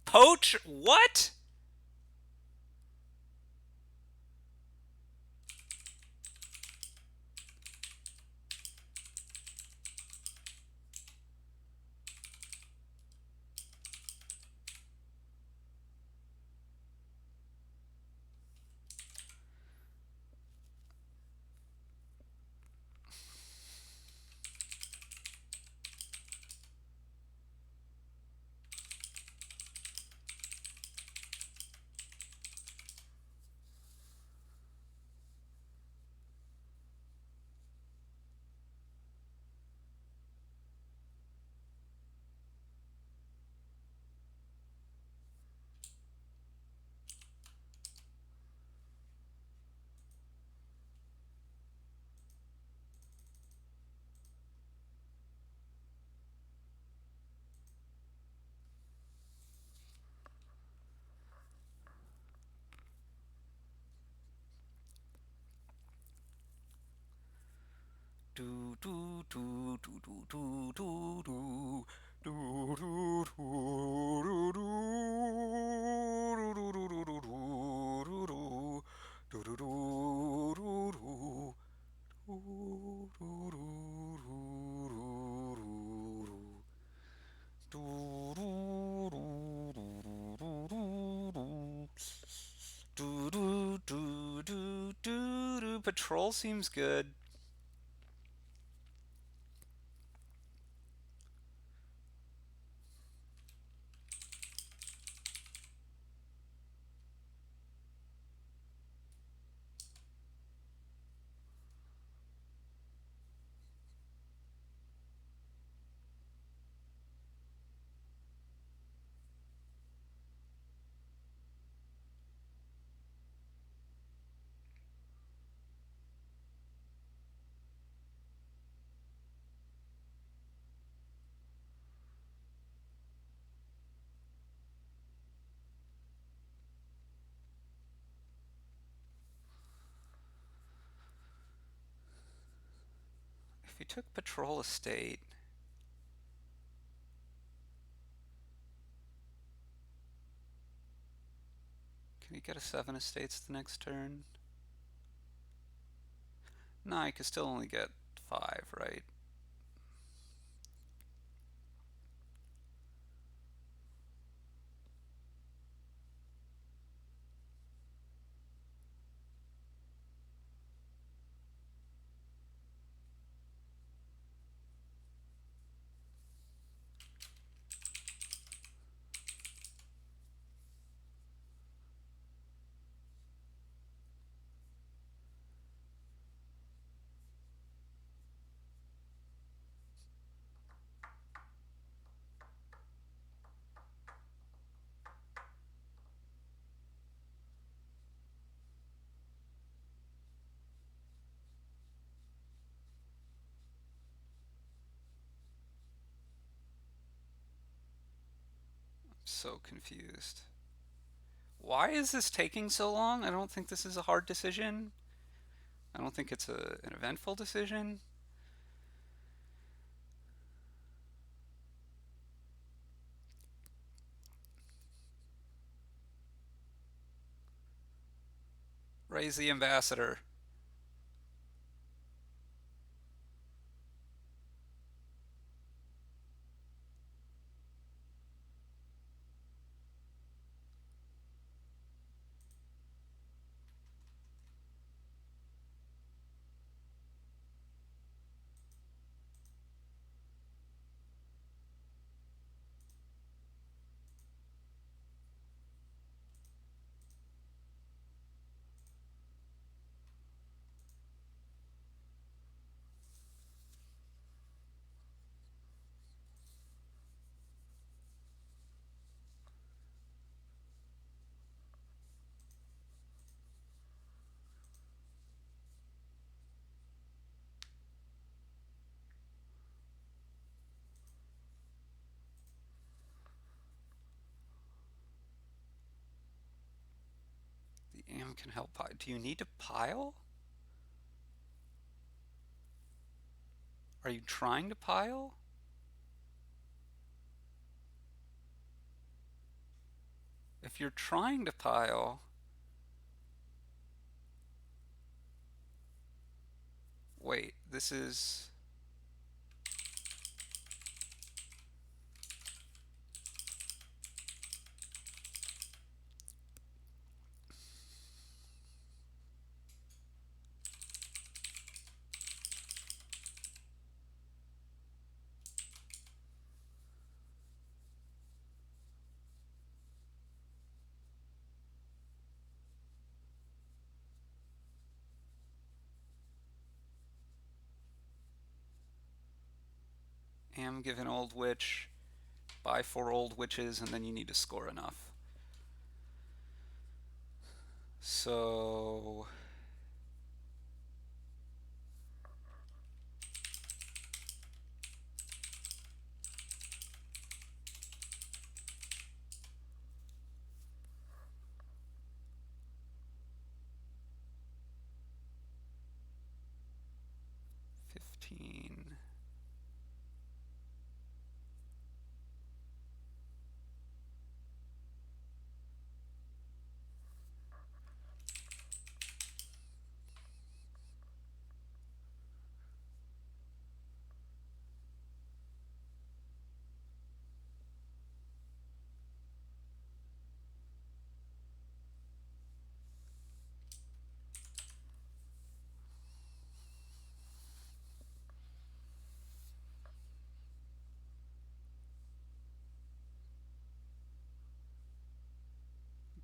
Poach? What? Do do do do do do do do. Do do do do do. Do do do do do do do. Do do do do do. Do do do do do do. Do do do do do do do. Do do do do do do. Patrol seems good. If you took Patrol Estate, can you get a 7 estates the next turn? No, you could still only get 5, right? I'm so confused. Why is this taking so long? I don't think this is a hard decision. I don't think it's an eventful decision. Raise the ambassador. The AM can help pile. Do you need to pile? Are you trying to pile? If you're trying to pile, wait, this is. Am give an old witch, buy 4 old witches, and then you need to score enough. So. $15.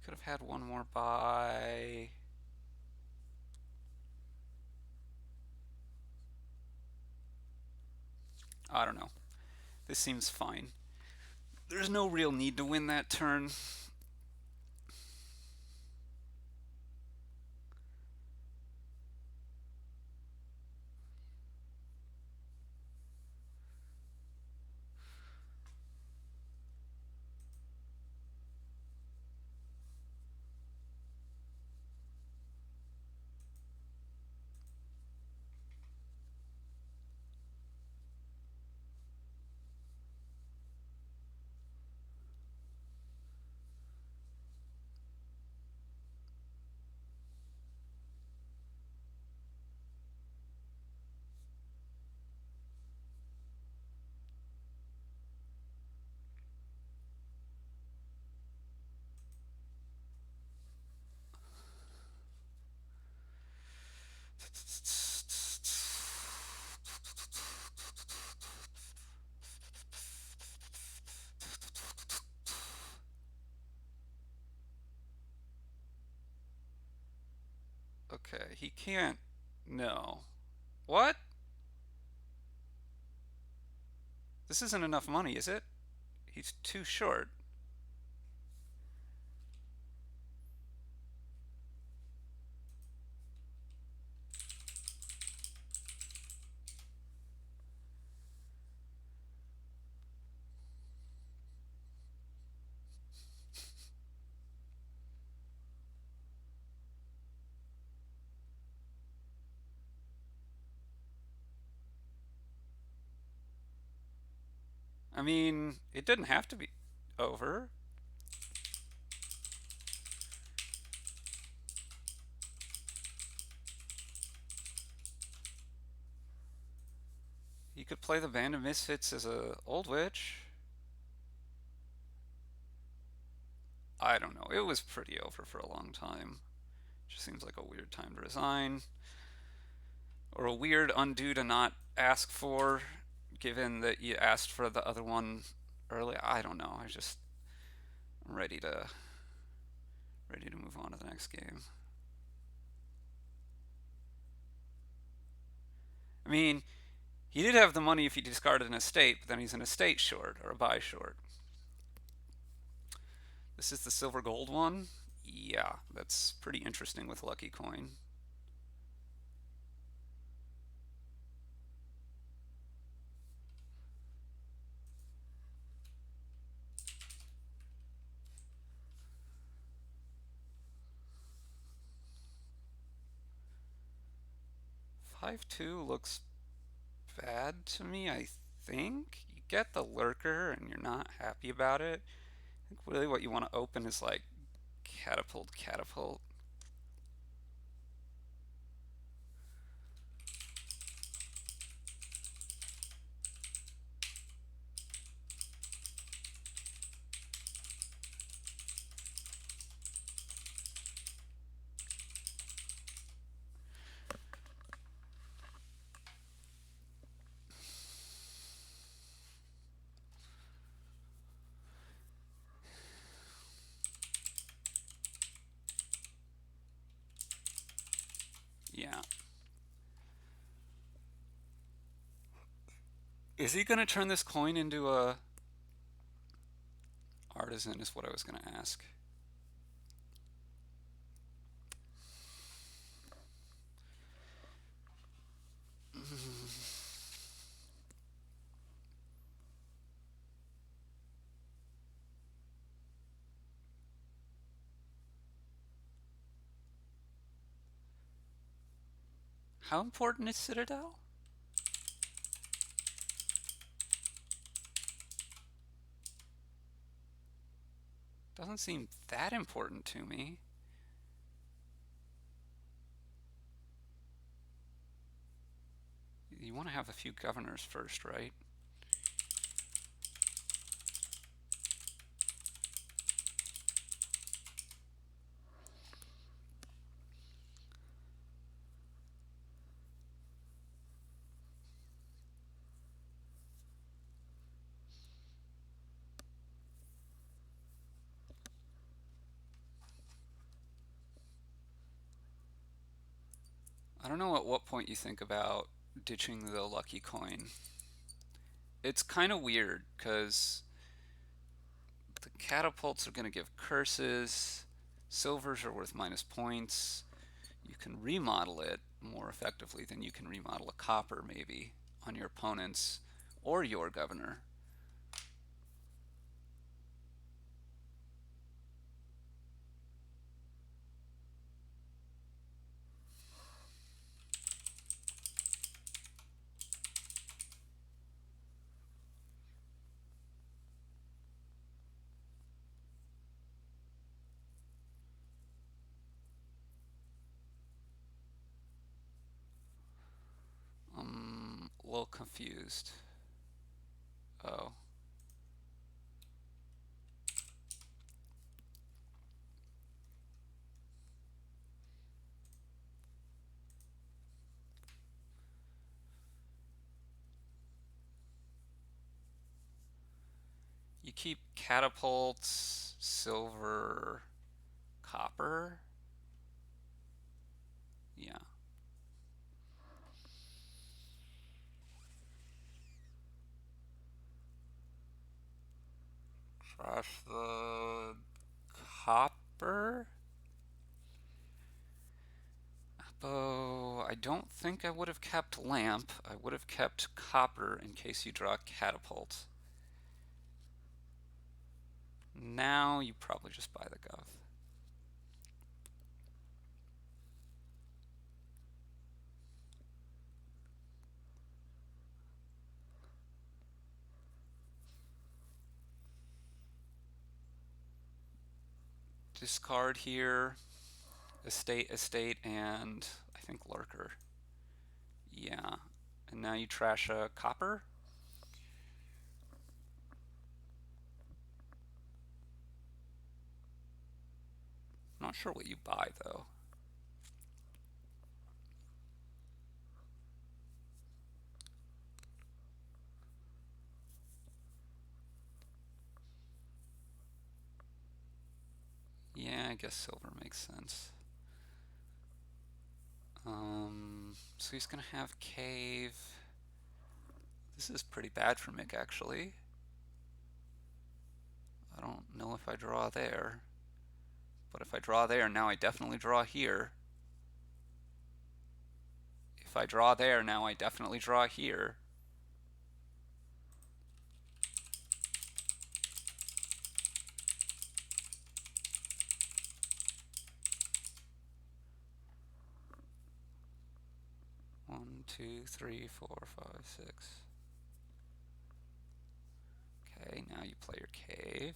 Could have had one more buy. I don't know. This seems fine. There's no real need to win that turn. Okay, he can't. No. What? This isn't enough money, is it? He's too short. I mean, it didn't have to be over. You could play the Band of Misfits as a old witch. I don't know. It was pretty over for a long time. Just seems like a weird time to resign. Or a weird undo to not ask for, given that you asked for the other one early. I don't know. I'm ready to move on to the next game. I mean, he did have the money if he discarded an estate, but then he's an estate short or a buy short. This is the silver gold one. Yeah, that's pretty interesting with Lucky Coin. 5-2 looks bad to me, I think. You get the lurker and you're not happy about it. I think really what you want to open is like catapult, catapult. Yeah. Is he going to turn this coin into a artisan is what I was going to ask. How important is Citadel? Doesn't seem that important to me. You want to have a few governors first, right? I don't know at what point you think about ditching the lucky coin. It's kind of weird because the catapults are going to give curses, silvers are worth minus points. You can remodel it more effectively than you can remodel a copper, maybe, on your opponents or your governor. A little confused. Oh. You keep catapults, silver, copper. Yeah. Trash the copper. Oh, I don't think I would have kept lamp. I would have kept copper in case you draw catapult. Now you probably just buy the gov. Discard here. Estate, and I think lurker. Yeah. And now you trash a copper? Not sure what you buy though. Yeah, I guess silver makes sense. So he's gonna have cave. This is pretty bad for Mick actually. I don't know if I draw there. But if I draw there, now I definitely draw here. If I draw there, now I definitely draw here. One, two, three, four, five, six. Okay, now you play your cave.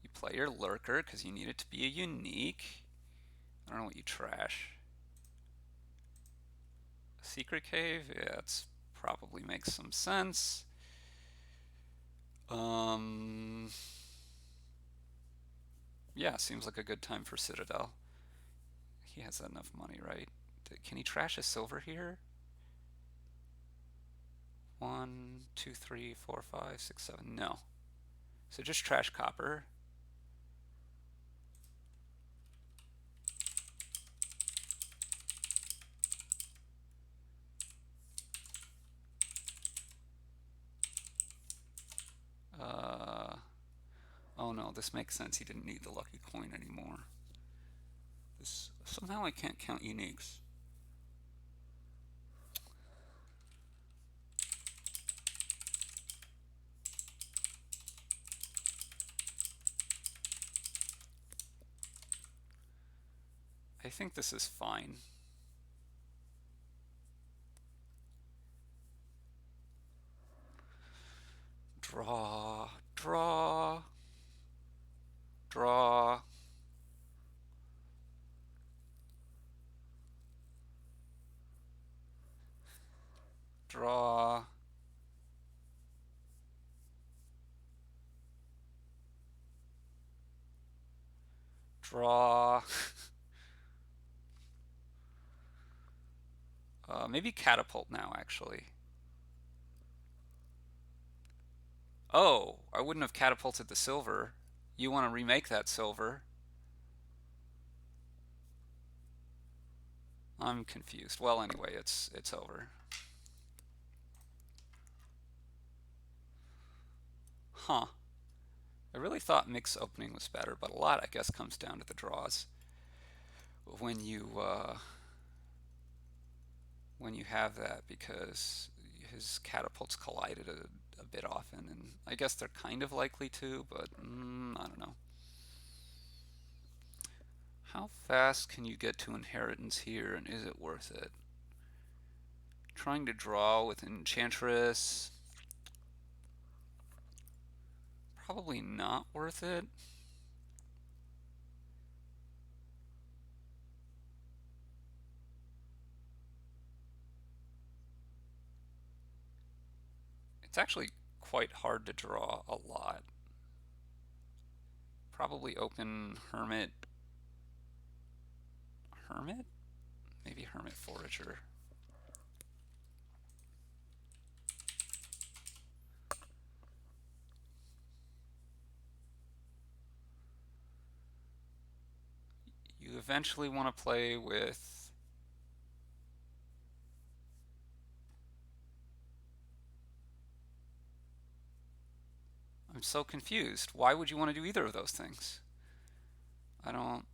You play your lurker because you need it to be a unique. I don't know what you trash. A secret cave? Yeah, it's probably makes some sense. Yeah, seems like a good time for Citadel. He has enough money, right? Can he trash a silver here? One, two, three, four, five, six, seven. No. So just trash copper. Oh no, this makes sense. He didn't need the lucky coin anymore. This somehow I can't count uniques. I think this is fine. Draw, draw, draw. Draw. Draw. Maybe catapult now, actually. Oh, I wouldn't have catapulted the silver. You want to remake that silver. I'm confused. Well, anyway, it's over. Huh. I really thought mix opening was better, but a lot, I guess, comes down to the draws. When you have that, because his catapults collided a bit often, and I guess they're kind of likely to, but I don't know. How fast can you get to inheritance here, and is it worth it? Trying to draw with Enchantress, probably not worth it. It's actually quite hard to draw a lot. Probably open Hermit. Hermit? Maybe Hermit Forager. You eventually want to play with... I'm so confused. Why would you want to do either of those things? I don't...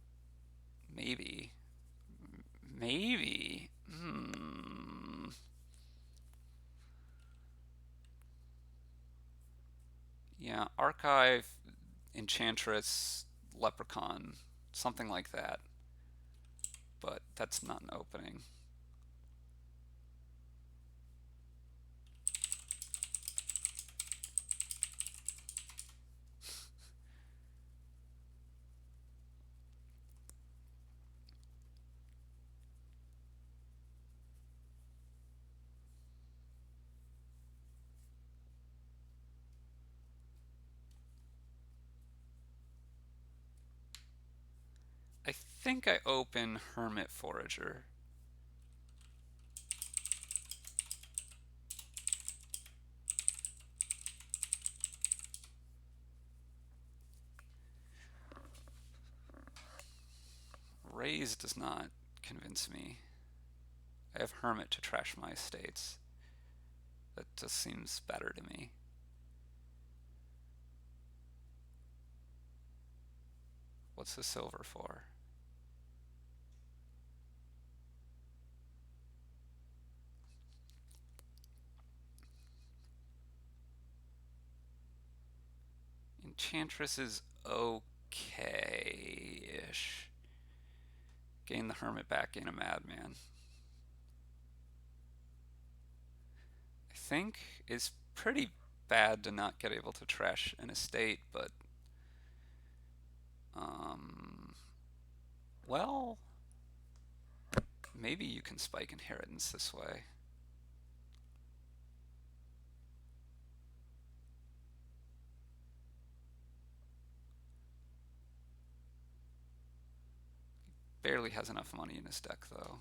Maybe. Maybe. Yeah, Archive, Enchantress, Leprechaun, something like that. But that's not an opening. I think I open Hermit Forager. Raise does not convince me. I have Hermit to trash my estates. That just seems better to me. What's the silver for? Enchantress is okay-ish. Gain the Hermit back, gain a Madman. I think it's pretty bad to not get able to trash an estate, but well, maybe you can spike inheritance this way. Barely has enough money in his deck, though.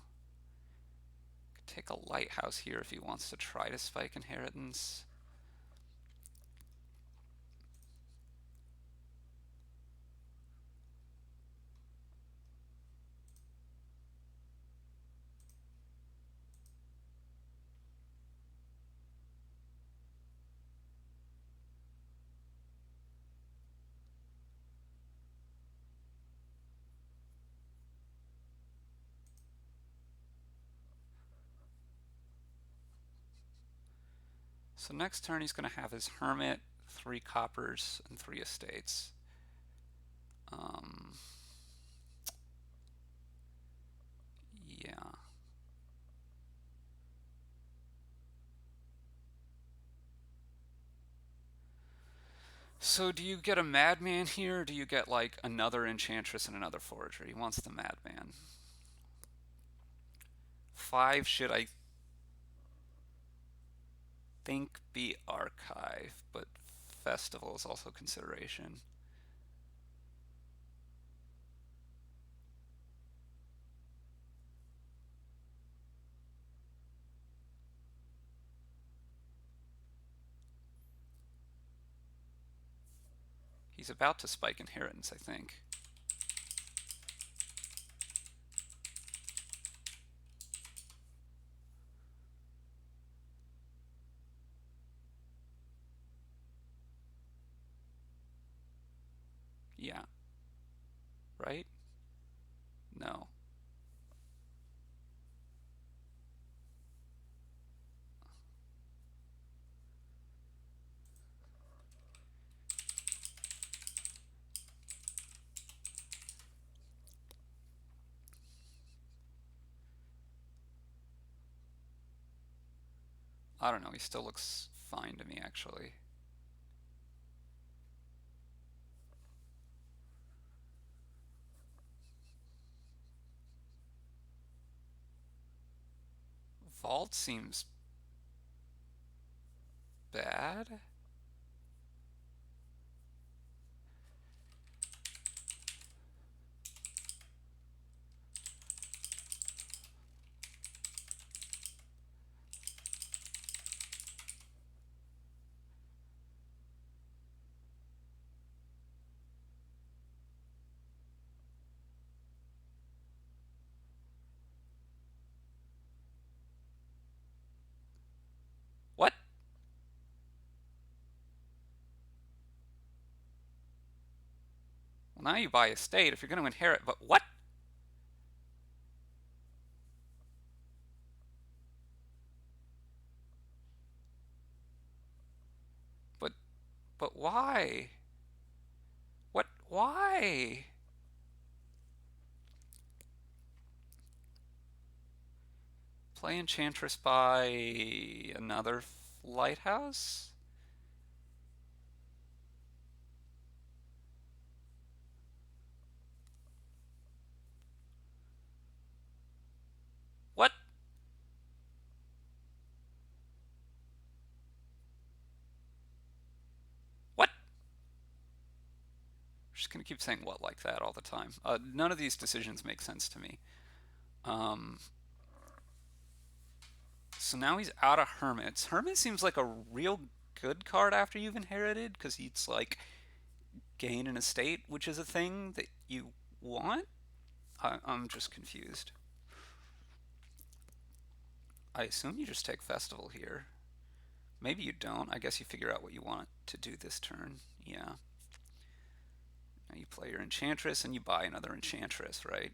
Could take a lighthouse here if he wants to try to spike inheritance. So next turn he's going to have his Hermit, 3 coppers, and 3 estates. Yeah. So do you get a Madman here, or do you get like another Enchantress and another Forager? He wants the Madman. 5 should, I think, be Archive, but Festival is also consideration. He's about to spike inheritance, I think. Yeah, right? No. I don't know. He still looks fine to me, actually. Vault seems bad. What? Well, now you buy a state if you're going to inherit, but what? But but why? What? Why? Play Enchantress by another lighthouse? What? What? I'm just gonna keep saying what like that all the time. None of these decisions make sense to me. Um, so now he's out of Hermits. Hermit seems like a real good card after you've inherited because he's like gain an estate, which is a thing that you want. I'm just confused. I assume you just take Festival here. Maybe you don't. I guess you figure out what you want to do this turn. Yeah. Now you play your Enchantress and you buy another Enchantress, right?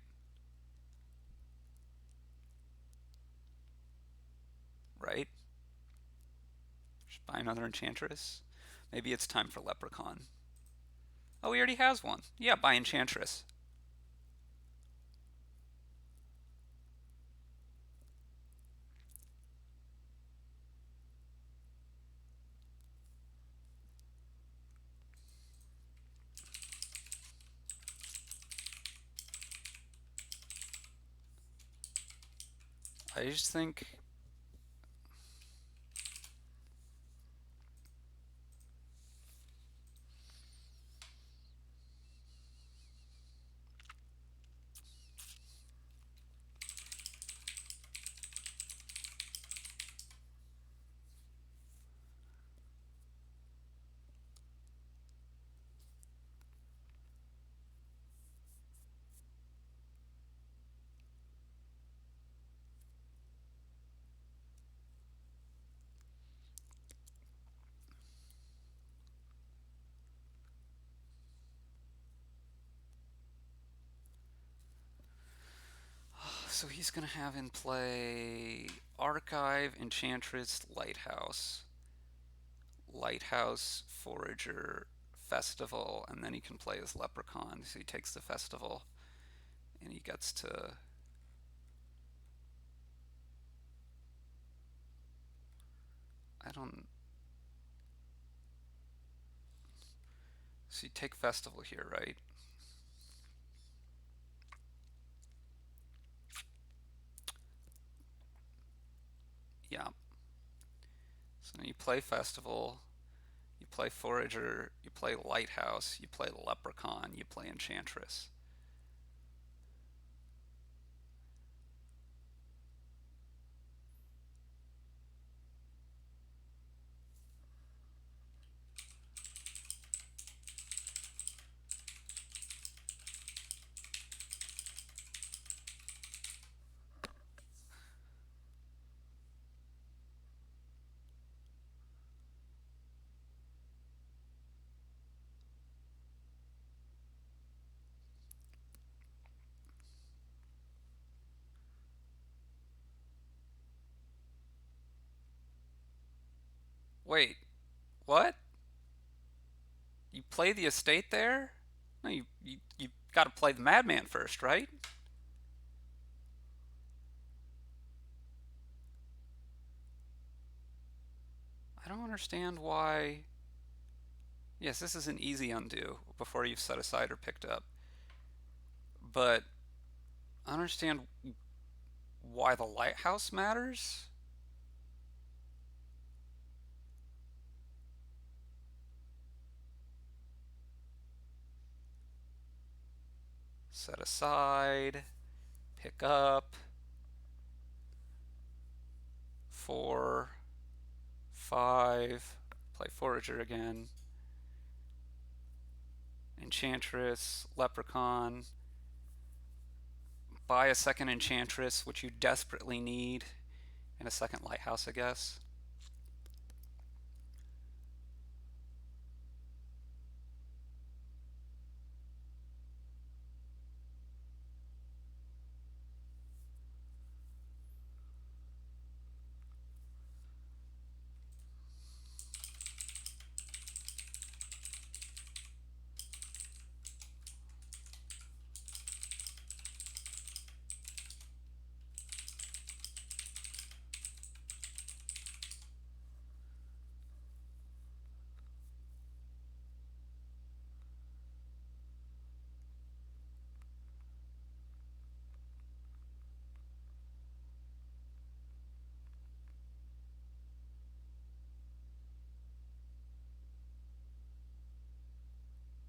Right? Just buy another Enchantress. Maybe it's time for Leprechaun. Oh, he already has one. Yeah, buy Enchantress. I just think so he's gonna have in play Archive, Enchantress, Lighthouse, Lighthouse, Forager, Festival, and then he can play his Leprechaun. So he takes the Festival and he gets to. I don't. So you take Festival here, right? Yeah. So now you play Festival, you play Forager, you play Lighthouse, you play Leprechaun, you play Enchantress. Wait, what? You play the estate there? No, you got to play the madman first, right? I don't understand why. Yes, this is an easy undo before you've set aside or picked up. But I don't understand why the lighthouse matters. Set aside, pick up, 4, 5, play forager again, enchantress, leprechaun, buy a second enchantress, which you desperately need, and a second lighthouse, I guess.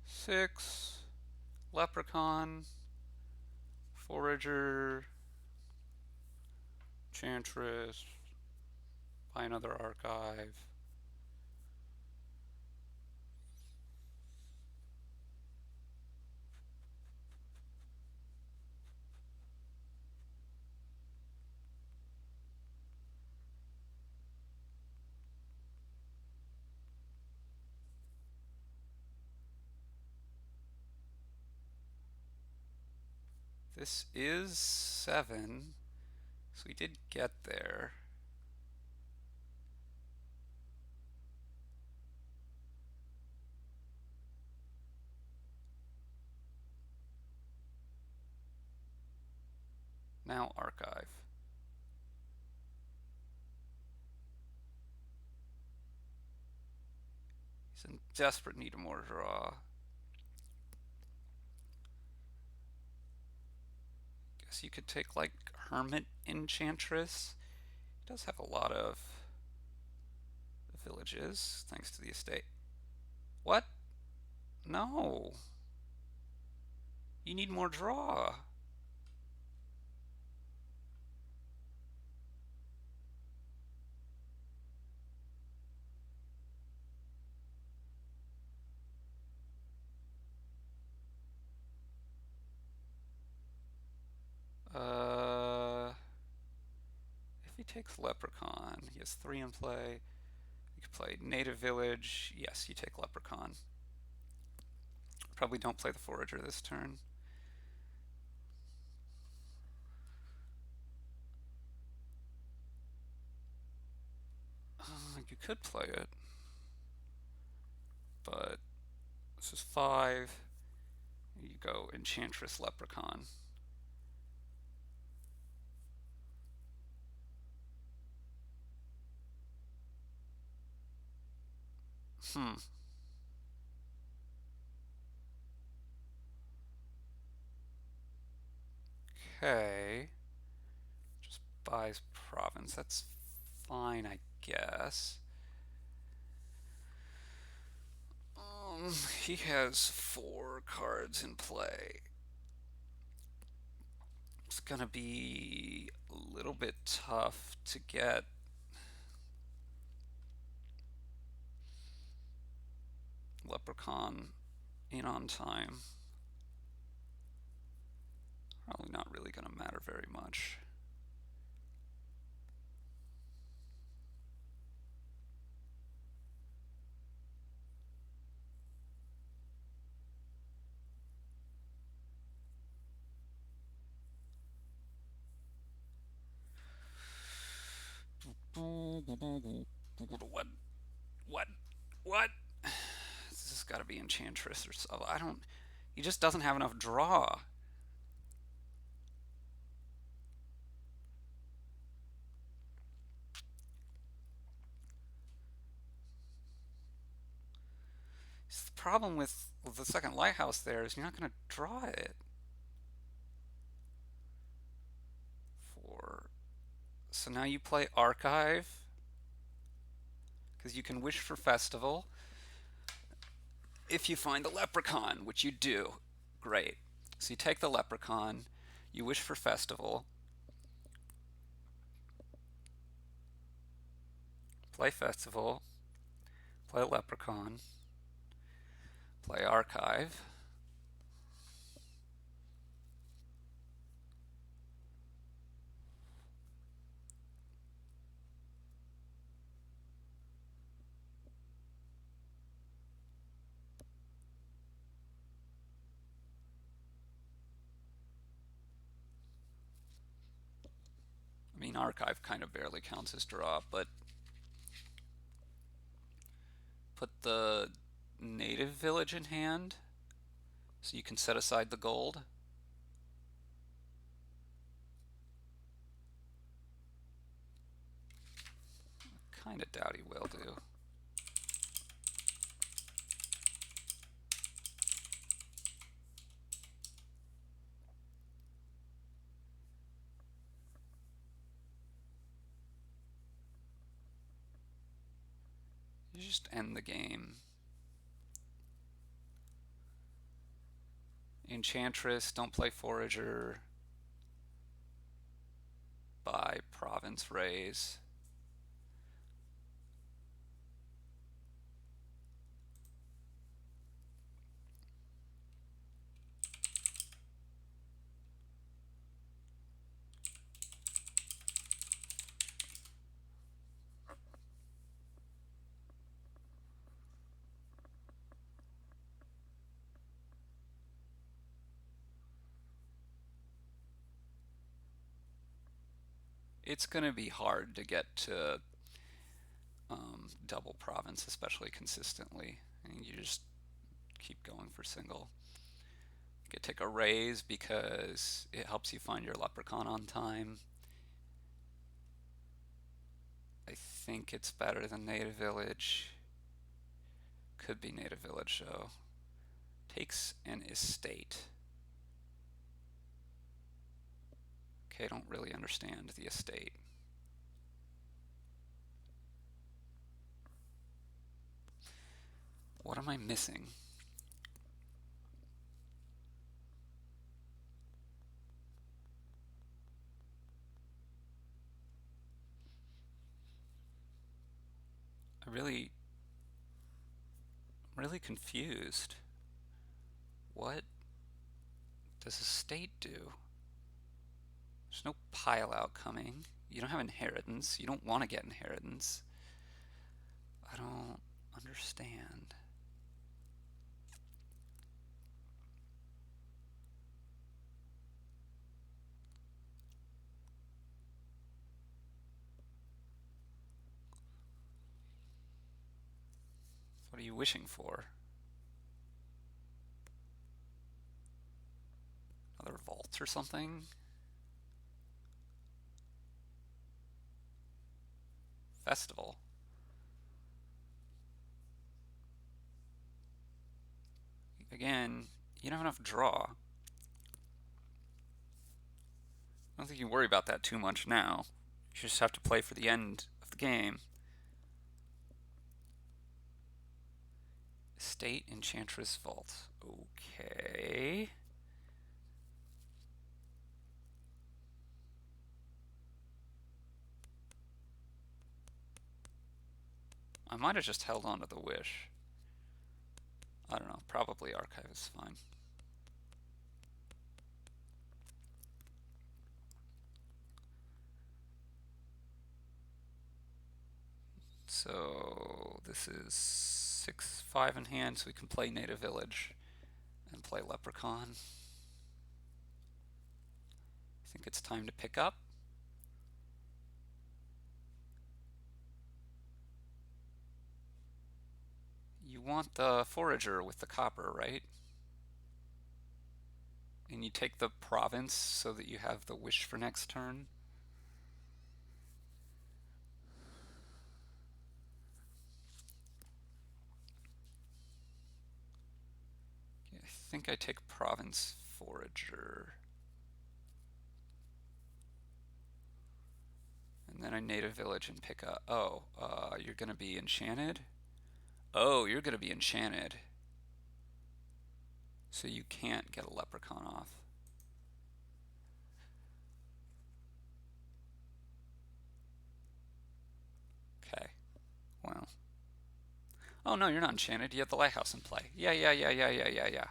Six, leprechaun, forager, enchantress, buy another archive. This is 7, so we did get there. Now archive. He's in desperate need of more draw. Guess you could take like Hermit Enchantress. He does have a lot of villages, thanks to the estate. What? No. You need more draw. If he takes Leprechaun, he has 3 in play. You could play Native Village. Yes, you take Leprechaun. Probably don't play the Forager this turn. You could play it, but this is 5. You go Enchantress Leprechaun. Hmm. Okay. Just buys province. That's fine, I guess. He has 4 cards in play. It's gonna be a little bit tough to get Leprechaun in on time. Probably not really gonna matter very much. What? What? What? This has got to be Enchantress or so. I don't. He just doesn't have enough draw. The problem with the second lighthouse there is you're not going to draw it. For so now you play Archive because you can wish for Festival if you find the Leprechaun, which you do. Great. So you take the Leprechaun, you wish for Festival, play Festival, play Leprechaun, play Archive. I mean, Archive kind of barely counts as draw, but put the native village in hand so you can set aside the gold. Kind of doubt he will do. You just end the game. Enchantress, don't play Forager. Buy Province Raise. It's going to be hard to get to double province, especially consistently. And you just keep going for single. You could take a raise because it helps you find your leprechaun on time. I think it's better than native village. Could be native village though. Takes an estate. Okay, I don't really understand the estate. What am I missing? I'm really confused. What does estate do? There's no pile out coming. You don't have inheritance. You don't want to get inheritance. I don't understand. What are you wishing for? Another vault or something? Festival. Again, you don't have enough draw. I don't think you worry about that too much now. You just have to play for the end of the game. Estate Enchantress Vault. Okay. I might have just held on to the wish. I don't know. Probably Archive is fine. So this is 6/5 in hand, so we can play Native Village and play Leprechaun. I think it's time to pick up. want the forager with the copper, right? And you take the province so that you have the wish for next turn. I think I take province forager. And then I native village and pick up. Oh, you're gonna be enchanted? Oh, you're gonna be enchanted. So you can't get a leprechaun off. Okay, well. Oh no, you're not enchanted. You have the lighthouse in play. Yeah, yeah, yeah, yeah, yeah, yeah, yeah.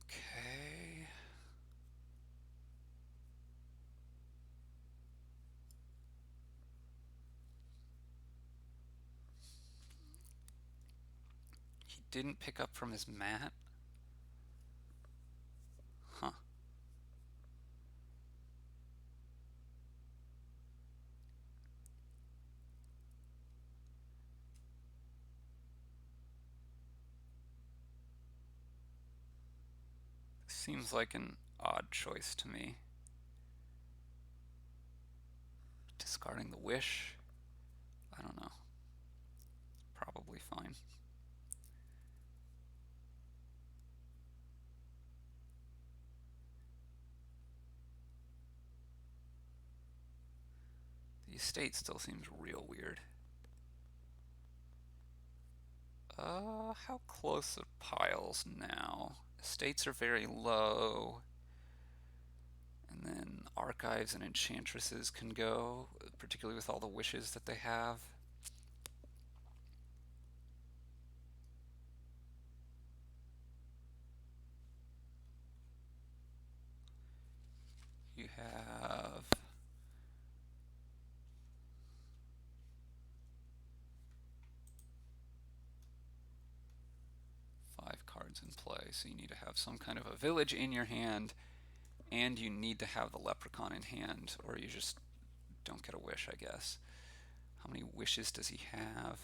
Okay. He didn't pick up from his mat? Huh. Seems like an odd choice to me. Discarding the wish? I don't know. Probably fine. The estate still seems real weird. How close are piles now? Estates are very low. And then archives and enchantresses can go, particularly with all the wishes that they have. You have 5 cards in play, so you need to have some kind of a village in your hand, and you need to have the leprechaun in hand, or you just don't get a wish, I guess. How many wishes does he have?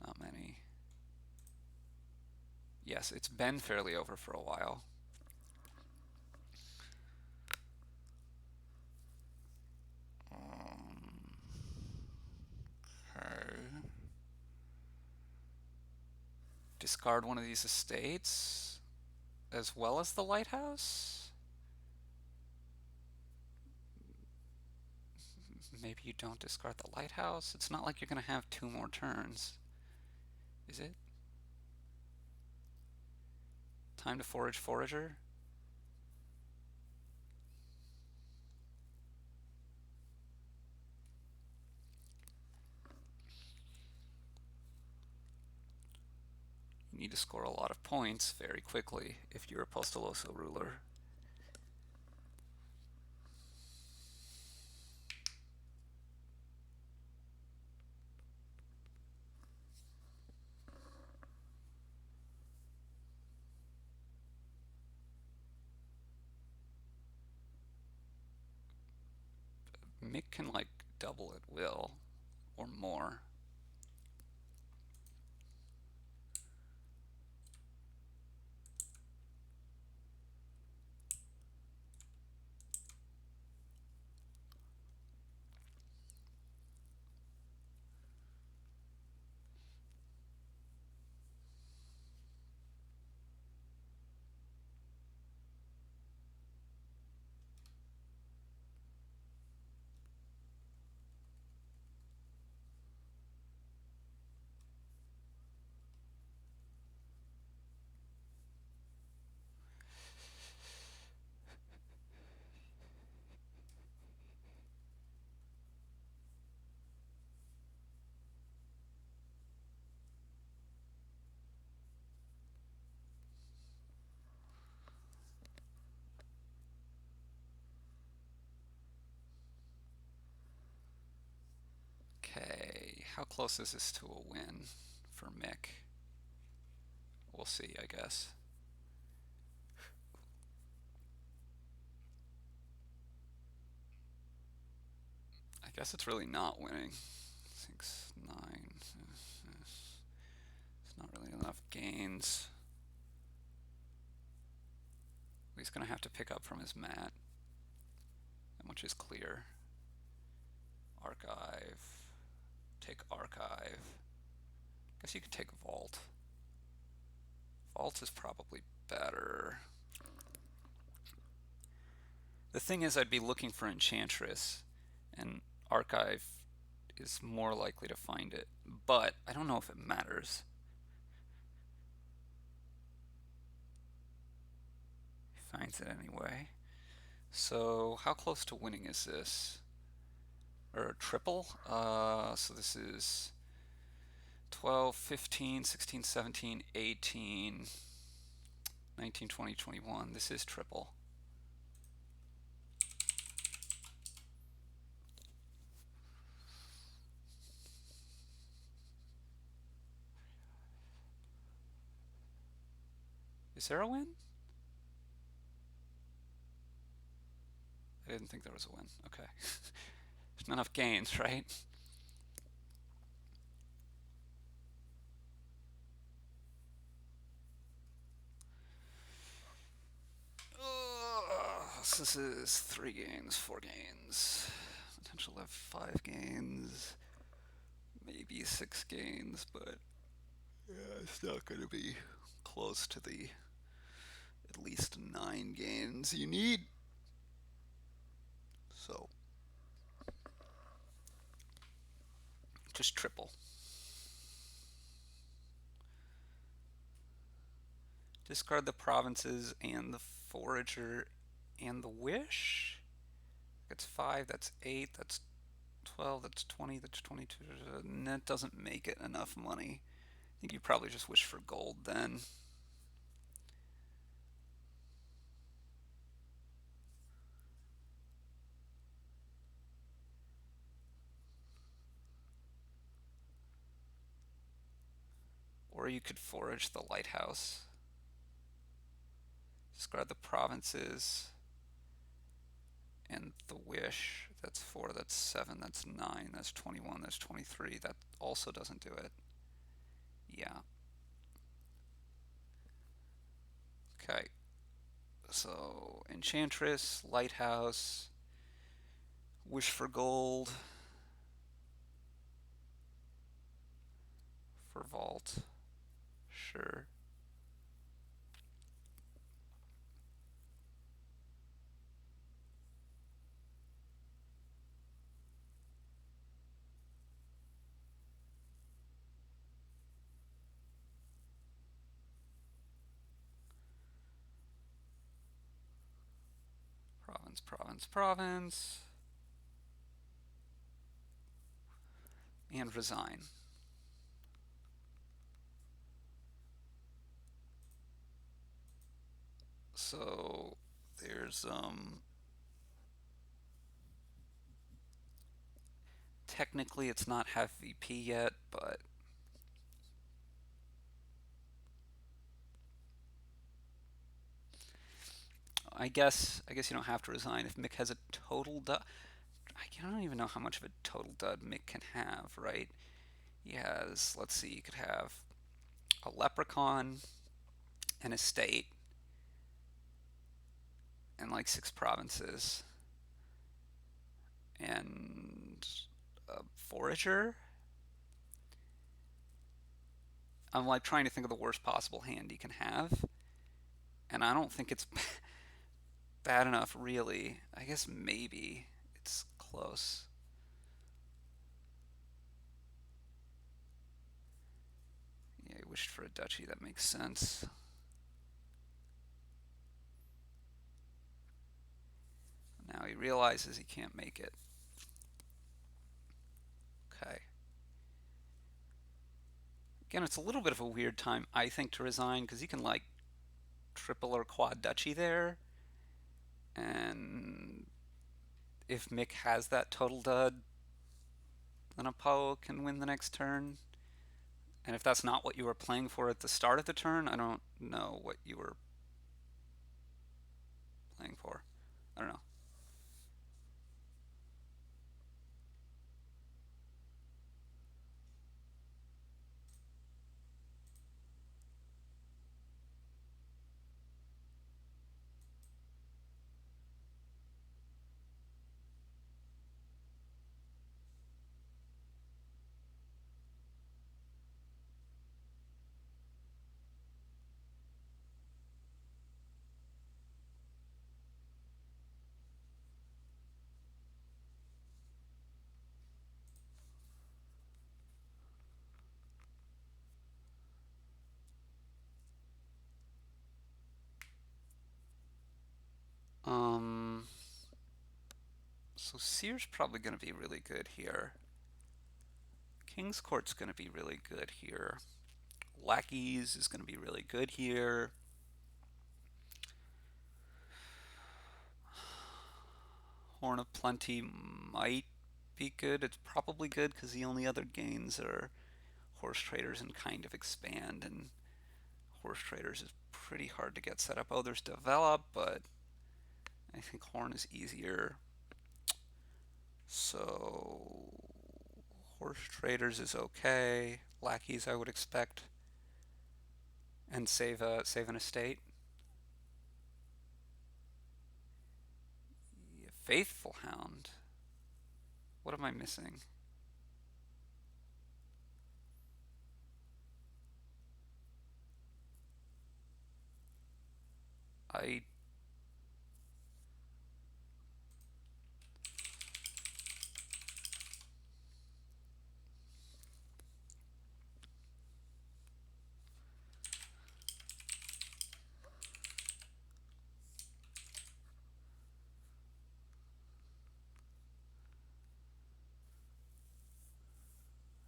Not many. Yes, it's been fairly over for a while. Okay. Discard one of these estates as well as the lighthouse? Maybe you don't discard the lighthouse? It's not like you're going to have 2 more turns. Is it? Time to forage forager? You need to score a lot of points very quickly if you're Apostolosoruler. Mick can like double at will or more. how close is this to a win for Mick? We'll see, I guess. I guess it's really not winning. 6, 9. It's not really enough gains. He's going to have to pick up from his mat, which is clear. Archive. Take archive. Guess you could take vault. Vault is probably better. The thing is, I'd be looking for Enchantress, and archive is more likely to find it, but I don't know if it matters. He finds it anyway. So how close to winning is this? Or triple? So this is 12, 15, 16, 17, 18, 19, 20, 21. This is triple. Is there a win? I didn't think there was a win. Okay. There's not enough gains, right? So this is 3 gains, 4 gains. Potential to have 5 gains. Maybe 6 gains, but yeah, it's not going to be close to the at least 9 gains you need. So just triple. Discard the provinces and the forager and the wish. That's 5, that's 8, that's 12, that's 20, that's 22. And that doesn't make it enough money. I think you probably just wish for gold then. Or you could forage the lighthouse. Discard the provinces and the wish. That's 4, that's 7, that's 9, that's 21, that's 23. That also doesn't do it. Yeah. Okay. So, Enchantress, Lighthouse, Wish for Gold, for Vault. Sure. Province, province, province. And resign. So there's technically it's not half VP yet, but I guess you don't have to resign if Mick has a total dud. I don't even know how much of a total dud Mick can have, right? He has, let's see, you could have a leprechaun, an estate, and like 6 provinces, and a forager. I'm like trying to think of the worst possible hand he can have, and I don't think it's bad enough, really. I guess maybe it's close. Yeah, he wished for a duchy. That makes sense. Now he realizes he can't make it. Okay. Again, it's a little bit of a weird time, I think, to resign because he can like triple or quad duchy there, and if Mick has that total dud, then a Poe can win the next turn. And if that's not what you were playing for at the start of the turn, I don't know what you were playing for. I don't know. Um, so Seer's probably going to be really good here. King's Court's going to be really good here. Lackeys is going to be really good here. Horn of Plenty might be good. It's probably good because the only other gains are Horse Traders and Kind of Expand, and Horse Traders is pretty hard to get set up. Oh, there's Develop, but I think Horn is easier. So Horse Traders is okay. Lackeys I would expect, and save an estate. Yeah, Faithful Hound. What am I missing? I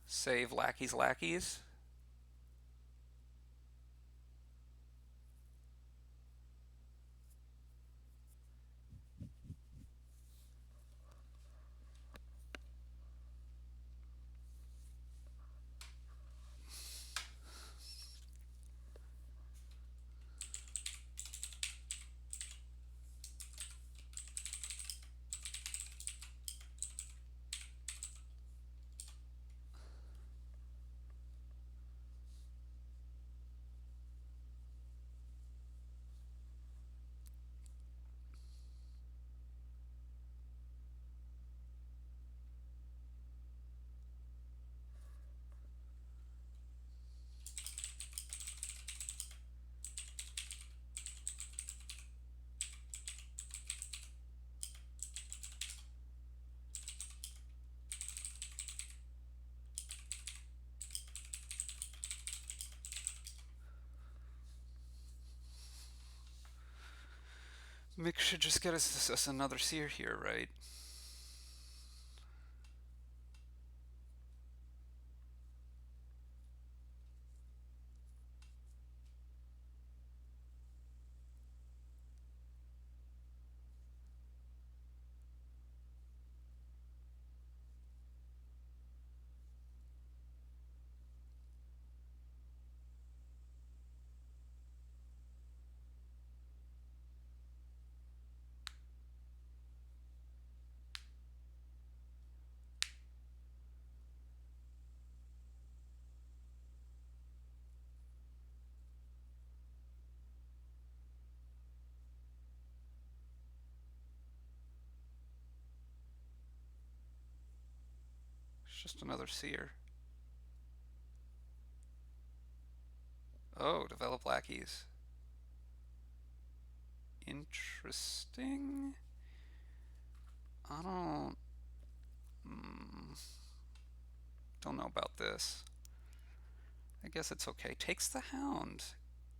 save Lackeys. Mick should just get us another Seer here, right? It's just another Seer. Oh, develop Lackeys. Interesting. I don't know about this. I guess it's okay. Takes the Hound.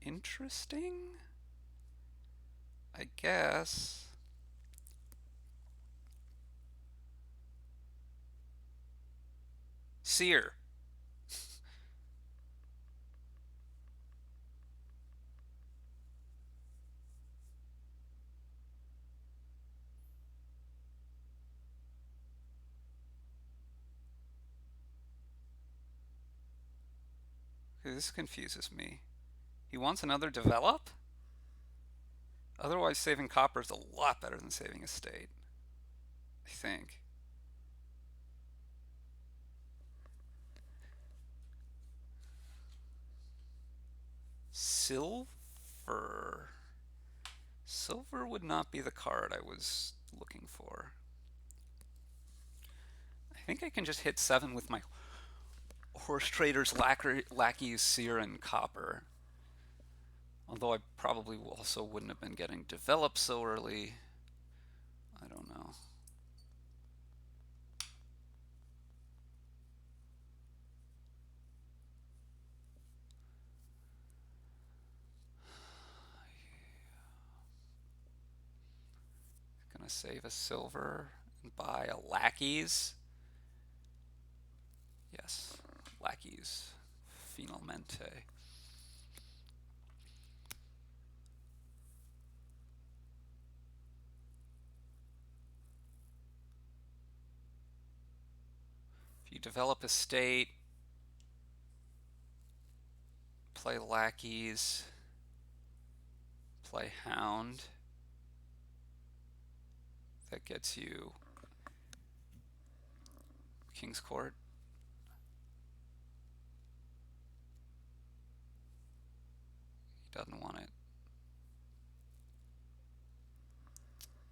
Interesting? I guess. Seer. This confuses me. He wants another develop? Otherwise, saving copper is a lot better than saving a state, I think. Silver. Silver would not be the card I was looking for. I think I can just hit 7 with my horse traders, lackeys, seer, and copper. Although I probably also wouldn't have been getting developed so early. I don't know. Gonna save a silver and buy a lackeys. Yes, lackeys. Finalmente. If you develop a state, play lackeys, play hound, that gets you King's Court. He doesn't want it.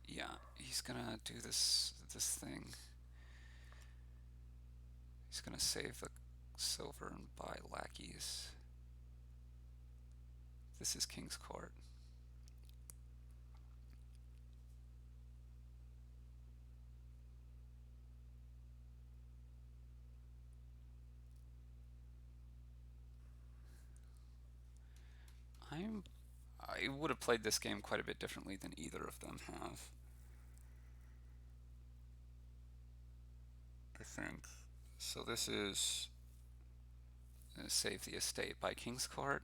Yeah, he's gonna do this thing. He's gonna save the silver and buy lackeys. This is King's Court. I would have played this game quite a bit differently than either of them have. I think. So this is save the estate by King's Court.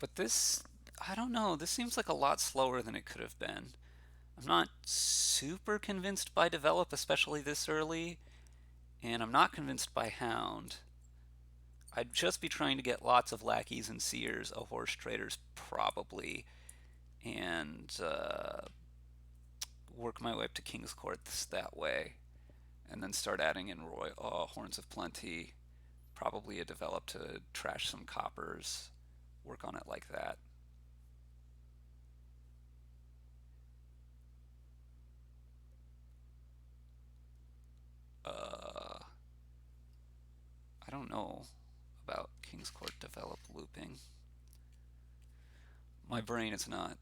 But this, I don't know, this seems like a lot slower than it could have been. I'm not super convinced by develop, especially this early, and I'm not convinced by hound. I'd just be trying to get lots of lackeys and seers, a horse traders probably, and work my way up to King's Court that way, and then start adding in Horns of Plenty, probably a develop to trash some coppers, work on it like that. I don't know about King's Court develop looping. My brain is not.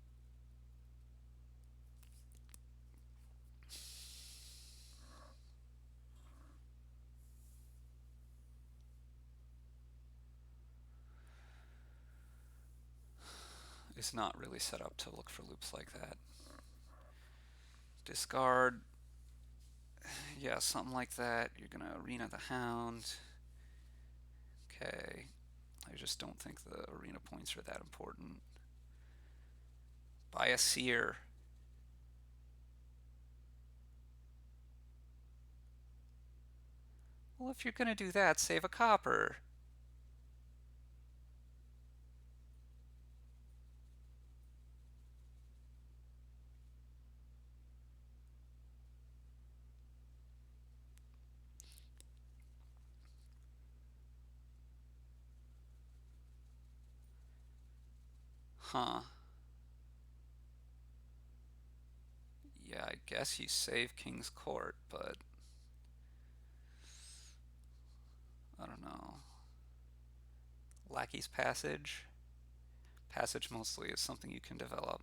Is not really set up to look for loops like that. Discard. Yeah, something like that. You're gonna arena the hound. Okay. I just don't think the arena points are that important. Buy a seer. Well, if you're gonna do that, save a copper. Huh. Yeah, I guess you save King's Court, but I don't know. Lackey's Passage? Passage mostly is something you can develop.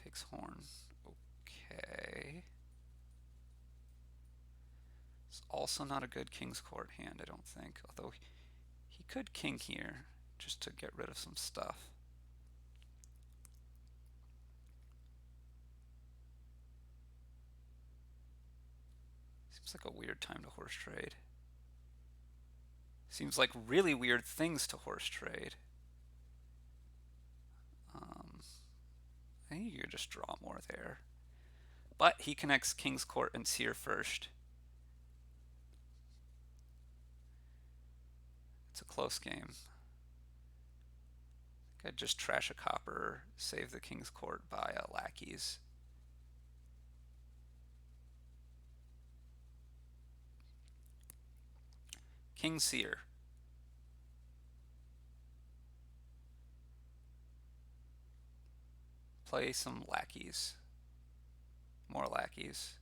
Takes horn. Okay. It's also not a good King's Court hand, I don't think. Although he could king here just to get rid of some stuff. Seems like a weird time to horse trade. Seems like really weird things to horse trade. I think you could just draw more there. But he connects King's Court and Seer first. It's a close game. I'd just trash a copper, save the King's Court by lackeys. King Seer. Play some lackeys. More lackeys.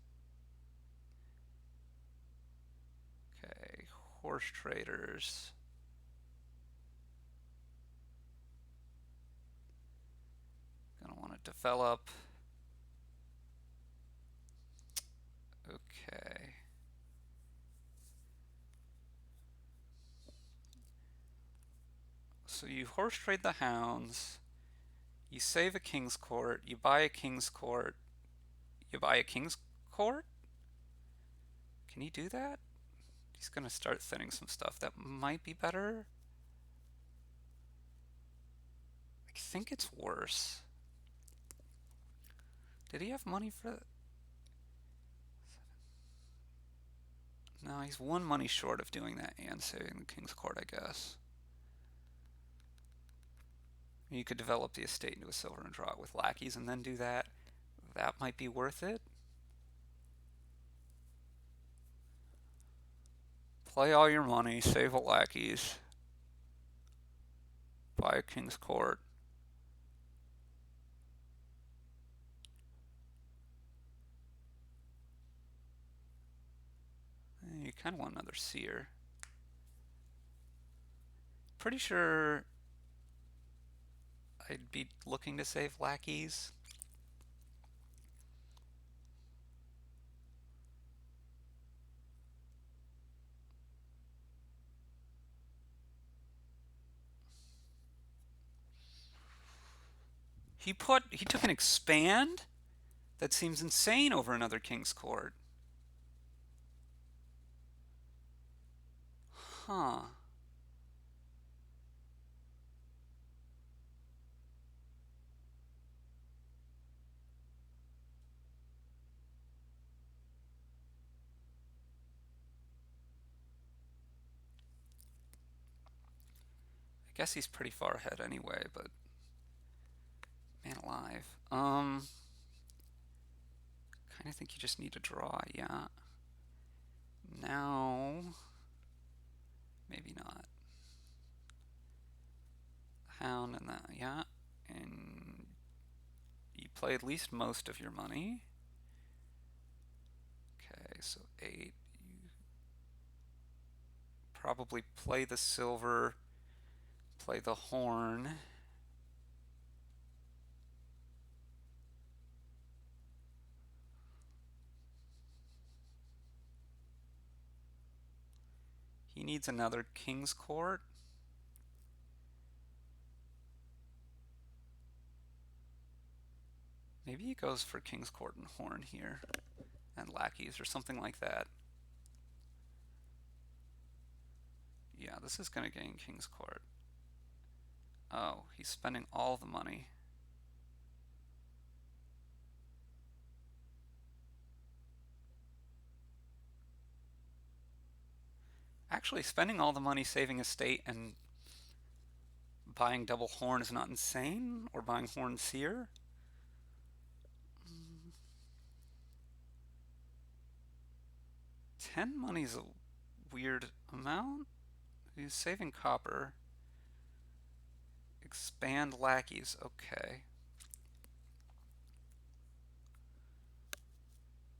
Okay, horse traders. Gonna want to develop. Okay. So you horse trade the hounds. You save a King's Court. You buy a King's Court. You buy a King's Court? Can he do that? He's gonna start thinning some stuff that might be better. I think it's worse. Did he have money for that? No, he's one money short of doing that and saving the King's Court, I guess. You could develop the estate into a silver and draw it with lackeys and then do that. That might be worth it. Play all your money, save a lackeys. Buy a King's Court. You kind of want another seer. Pretty sure I'd be looking to save lackeys. He took an expand? That seems insane over another King's Court. Huh. I guess he's pretty far ahead anyway, but man alive. Kind of think you just need to draw, yeah. Now, maybe not. Hound and that, yeah. And you play at least most of your money. Okay, so 8. You probably play the silver, play the horn. He needs another King's Court. Maybe he goes for King's Court and horn here, and lackeys or something like that. Yeah, this is going to gain King's Court. Oh, he's spending all the money. Actually, spending all the money saving estate and buying double horn is not insane, or buying horn seer. 10 money's a weird amount. He's saving copper. Expand lackeys, okay.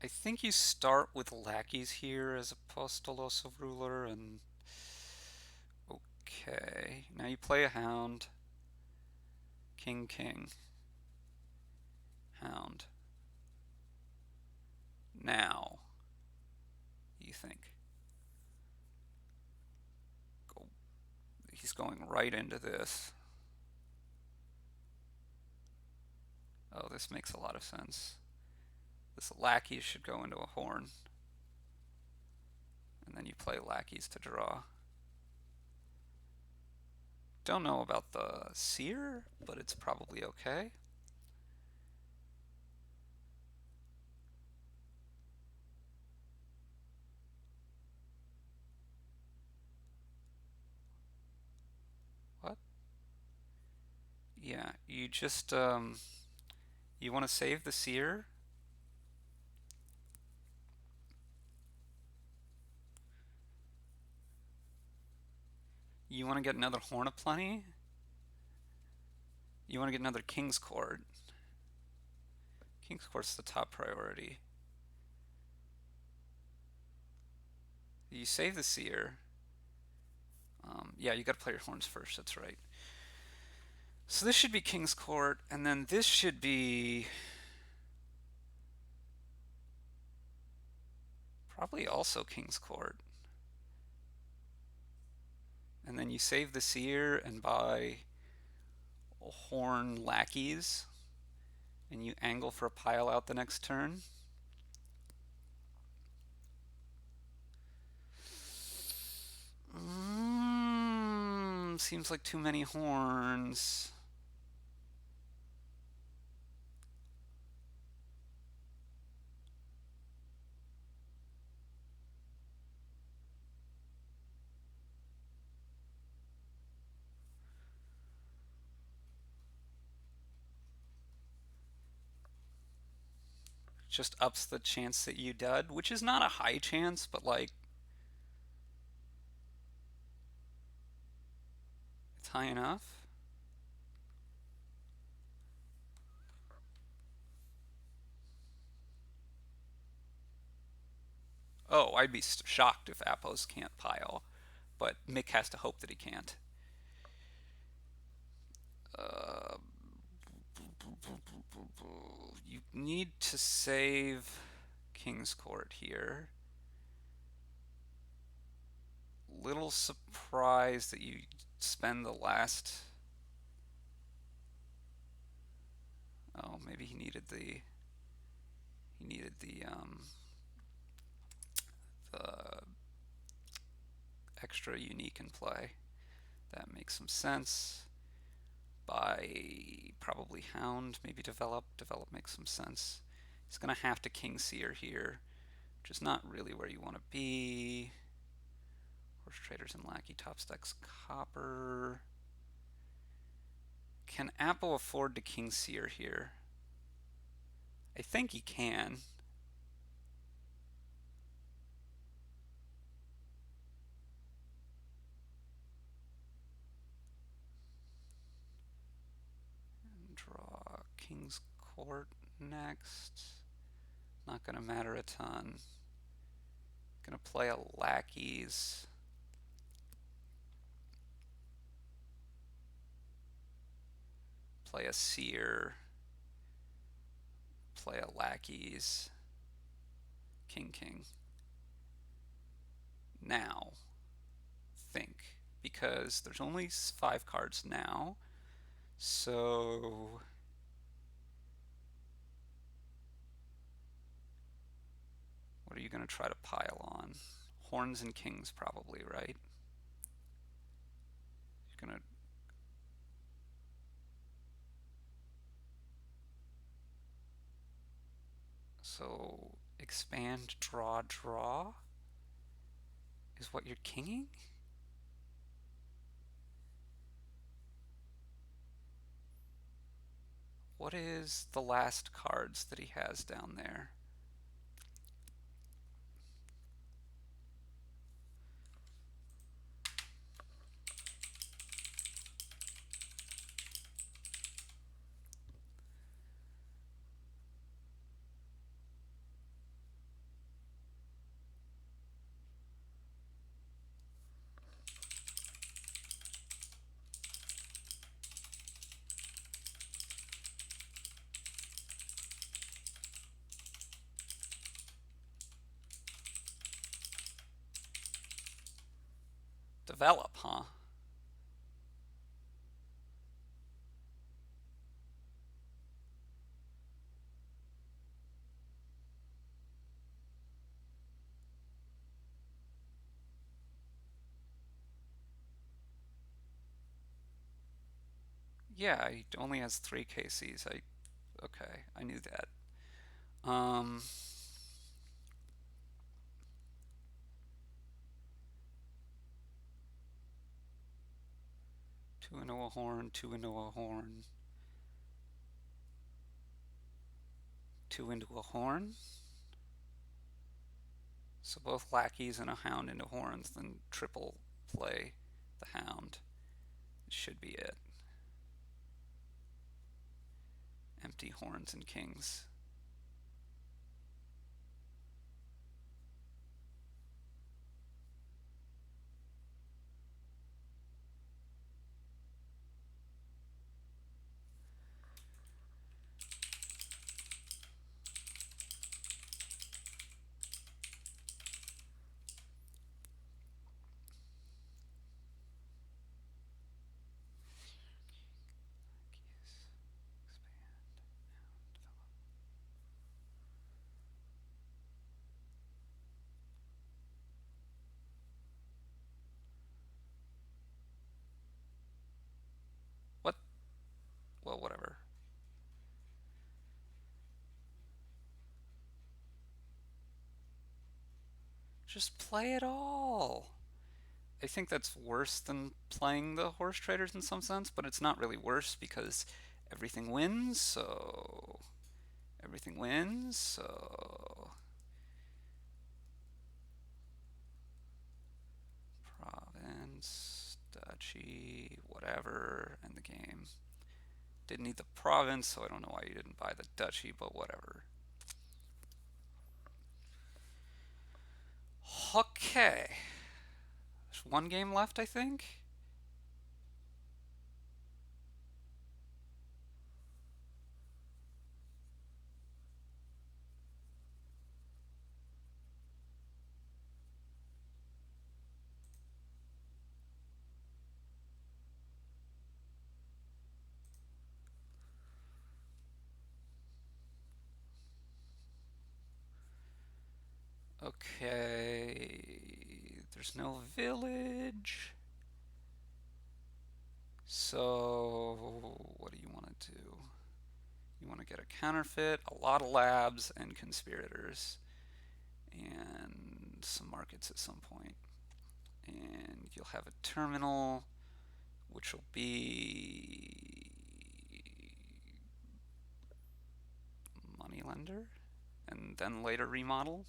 I think you start with lackeys here as Apostolosoruler, and okay. Now you play a hound. King, king. Hound. Now, you think? He's going right into this. Oh, this makes a lot of sense. This lackey should go into a horn. And then you play lackeys to draw. Don't know about the seer, but it's probably okay. What? Yeah, you just, you want to save the seer? You want to get another Horn of Plenty? You want to get another King's Court. King's Court's the top priority. You save the seer. Yeah, you gotta play your horns first, that's right. So this should be King's Court, and then this should be probably also King's Court. And then you save the seer and buy horn lackeys, and you angle for a pile out the next turn. Seems like too many horns. Just ups the chance that you dud, which is not a high chance, but like it's high enough. Oh, I'd be shocked if Appos can't pile, but Mick has to hope that he can't. Uh, you need to save King's Court here. Little surprised that you spend the last. Oh, maybe he needed the the extra unique in play. That makes some sense. By probably Hound, maybe Develop. Develop makes some sense. He's gonna have to King Seer here, which is not really where you want to be. Horse Traders and Lackey top stacks Copper. Can Apple afford to King Seer here? I think he can. Draw King's Court next. Not gonna matter a ton. Gonna play a Lackeys. Play a Seer. Play a Lackeys. King, King. Now, think. Because there's only 5 cards now. So what are you going to try to pile on? Horns and kings probably, right? You're going to so expand, draw, draw is what you're kinging? What is the last cards that he has down there? Develop, huh? Yeah, he only has 3 KCs. Okay, I knew that. Um, two into a horn, two into a horn, two into a horn. So both lackeys and a hound into horns, then triple play the hound. It should be it. Empty horns and kings. What? Well, whatever. Just play it all. I think that's worse than playing the horse traders in some sense, but it's not really worse because everything wins, so everything wins, so province, duchy, whatever, and the game. Didn't need the province, so I don't know why you didn't buy the duchy, but whatever. Okay. There's one game left, I think. Okay. There's no village. So, what do you want to do? You want to get a counterfeit, a lot of labs, and conspirators, and some markets at some point. And you'll have a terminal, which will be moneylender, and then later remodel.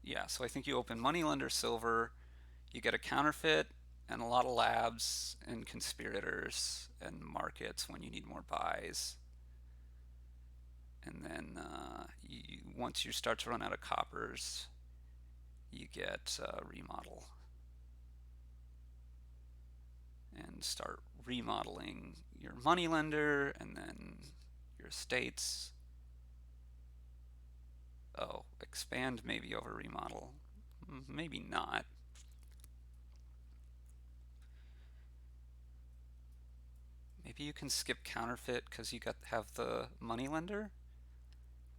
Yeah, so I think you open moneylender silver, you get a counterfeit, and a lot of labs and conspirators and markets when you need more buys. And then once you start to run out of coppers, you get remodel and start remodeling your moneylender and then your estates. Oh, expand maybe over remodel. Maybe not. Maybe you can skip counterfeit because you have the moneylender.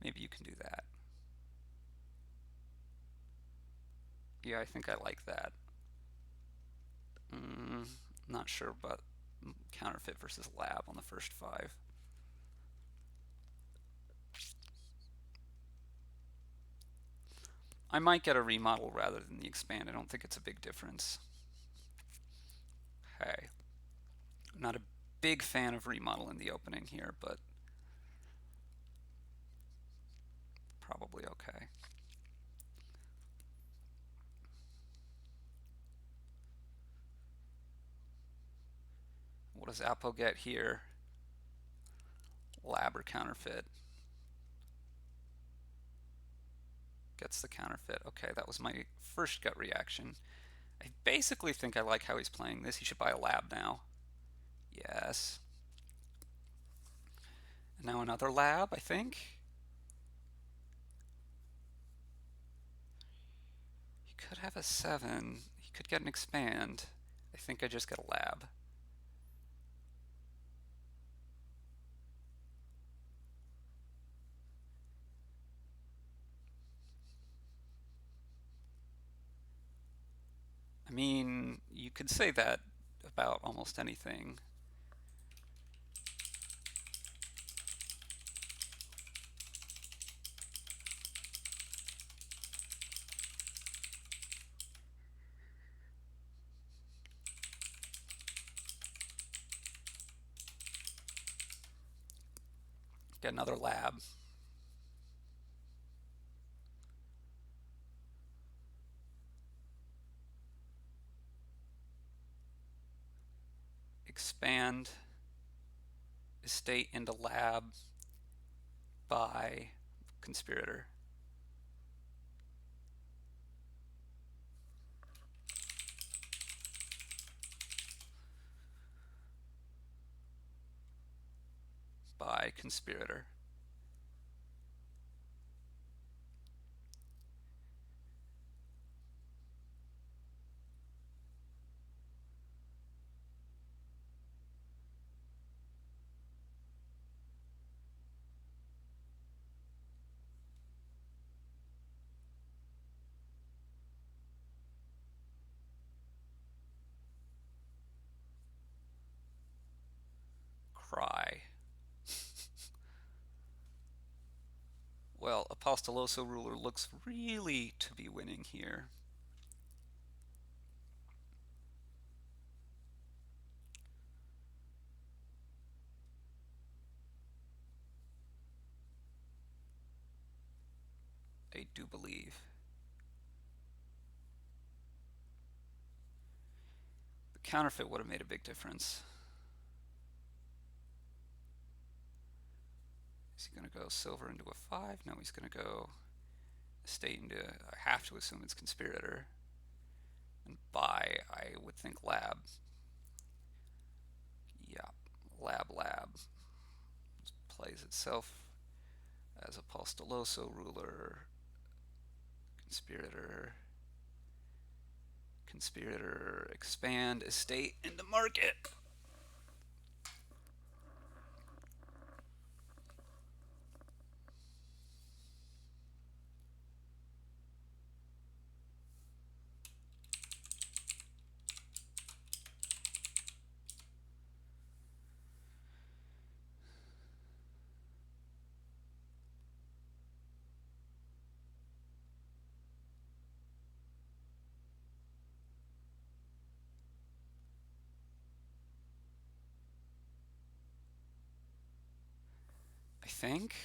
Maybe you can do that. Yeah, I think I like that. Not sure about counterfeit versus lab on the first 5. I might get a remodel rather than the expand. I don't think it's a big difference. Hey, I'm not a big fan of remodel in the opening here, but probably okay. What does Apo get here? Lab or counterfeit? Gets the counterfeit. Okay, that was my first gut reaction. I basically think I like how he's playing this. He should buy a lab now. Yes. And now another lab, I think. He could have a 7. He could get an expand. I think I just get a lab. I mean, you could say that about almost anything. Get another lab. Expand estate into lab by conspirator. By conspirator. Cry. Well, Apostolosoruler looks really to be winning here. I do believe. The counterfeit would have made a big difference. Is he going to go silver into a 5? No, he's going to go estate into, I have to assume it's conspirator. And buy, I would think lab. Yeah, lab. Plays itself as Apostolosoruler, conspirator, expand estate into market. I think.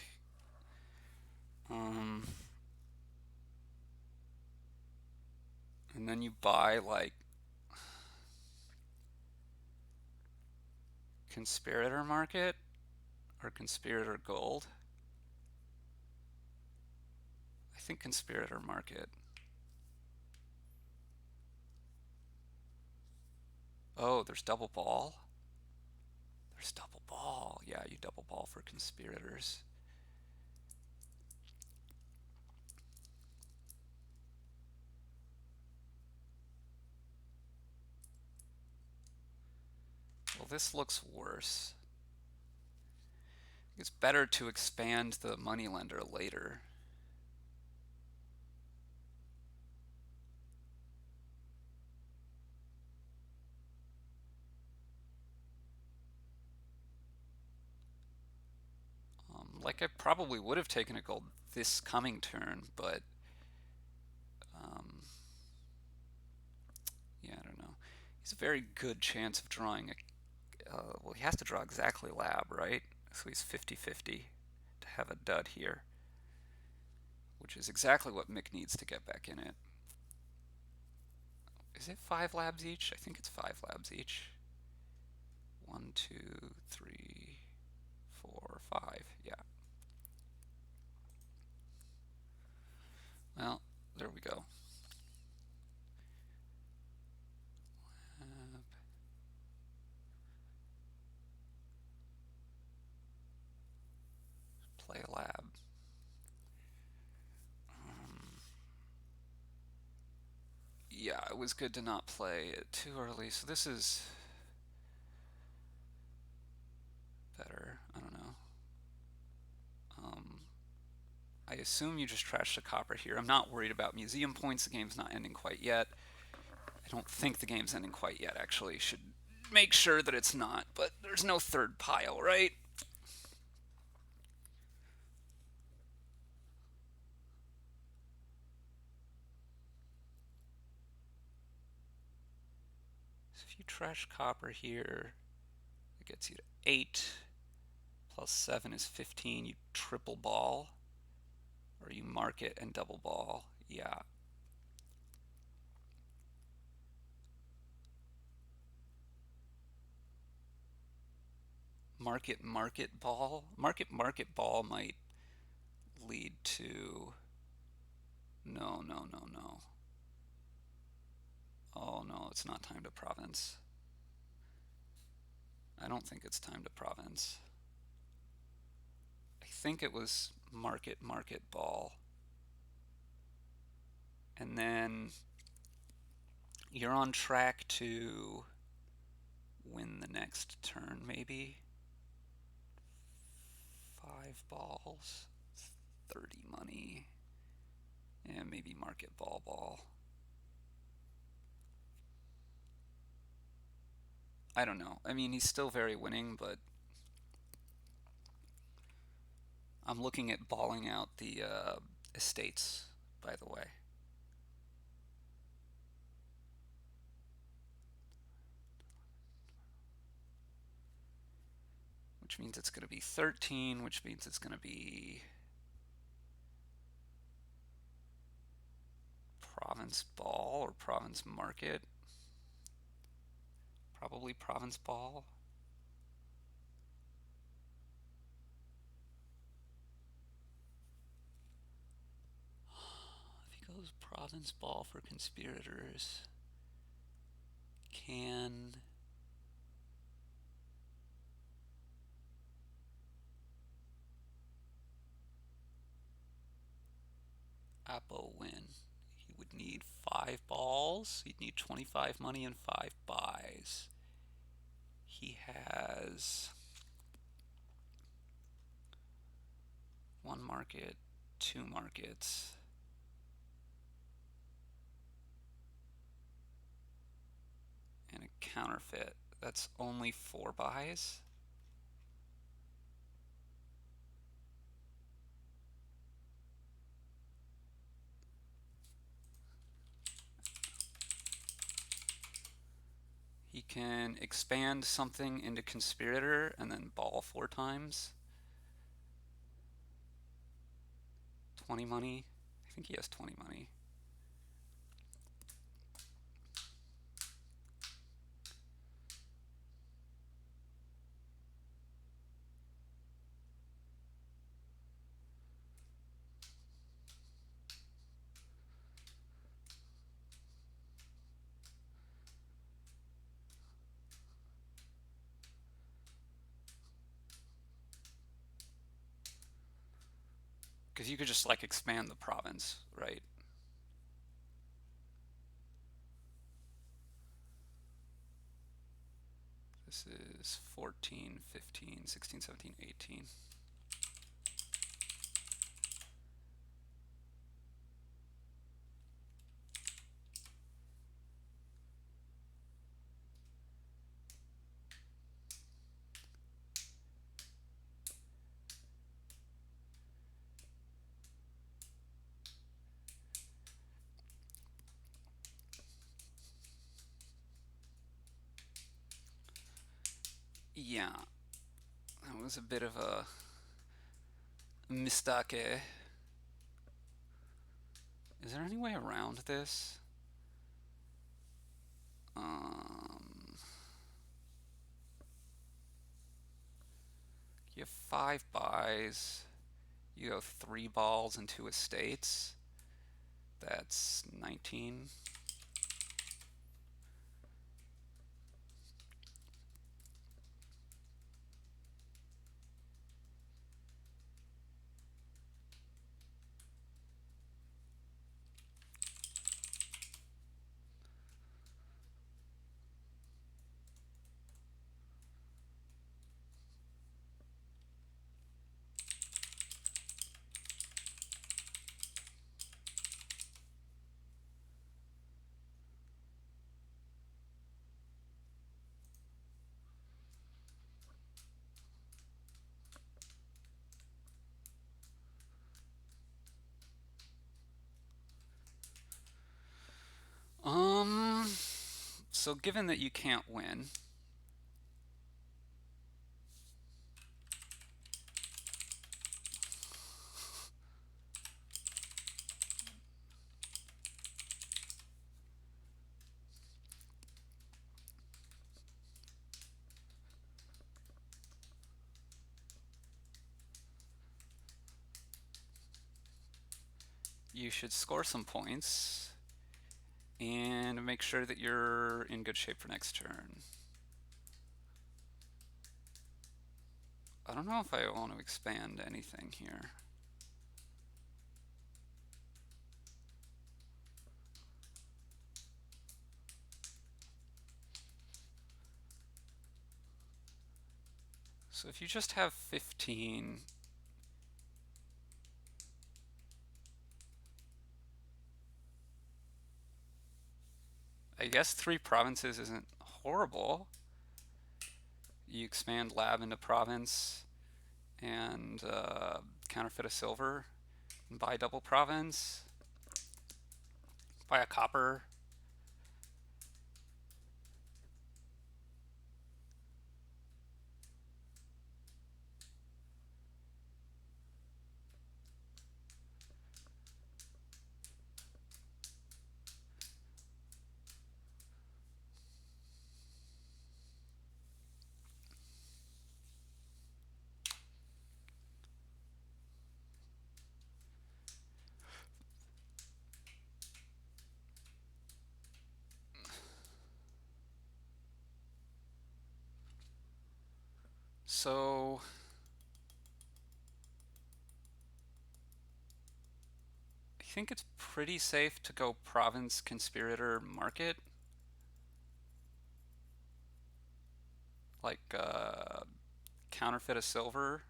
And then you buy like conspirator market or conspirator gold. I think conspirator market. Oh, there's double ball. There's double ball. Yeah, you double ball for conspirators. Well, this looks worse. It's better to expand the moneylender later. Like I probably would have taken a gold this coming turn, but um, yeah, I don't know. He's a very good chance of drawing a. Well, he has to draw exactly lab, right? So he's 50-50 to have a dud here, which is exactly what Mick needs to get back in it. Is it 5 labs each? I think it's 5 labs each. 1, 2, 3, 4, 5. Yeah. Well, there we go. Lab. Play a lab. Yeah, it was good to not play it too early. So this is better. I don't know. I assume you just trash the copper here. I'm not worried about museum points. The game's not ending quite yet. I don't think the game's ending quite yet, actually. Should make sure that it's not, but there's no third pile, right? So if you trash copper here, it gets you to 8. Plus 7 is 15. You triple ball, or you mark it and double ball. Yeah. Market ball. Market ball might lead to. No, no, no, no. Oh no, it's not time to province. I don't think it's time to province. I think it was market ball. And then you're on track to win the next turn, maybe. 5 balls, 30 money, and maybe market ball. I don't know. I mean, he's still very winning, but I'm looking at balling out the estates, by the way. Which means it's going to be 13, which means it's going to be province ball or province market. Probably province ball. If he goes province ball for conspirators, can Apo win? He would need 5 balls. He'd need 25 money and 5 buys. He has 1 market, 2 markets, and a counterfeit. That's only 4 buys. He can expand something into conspirator and then ball 4 times. 20 money. I think he has 20 money. Because you could just like expand the province, right? This is 14, 15, 16, 17, 18. Yeah, that was a bit of a mistake. Is there any way around this? You have 5 buys. You have 3 balls and 2 estates. That's 19. So given that you can't win, you should score some points and make sure that you're in good shape for next turn. I don't know if I want to expand anything here. So if you just have 15, I guess 3 provinces isn't horrible. You expand lab into province and counterfeit a silver and buy double province, buy a copper. So I think it's pretty safe to go province, conspirator, market. Like counterfeit a silver.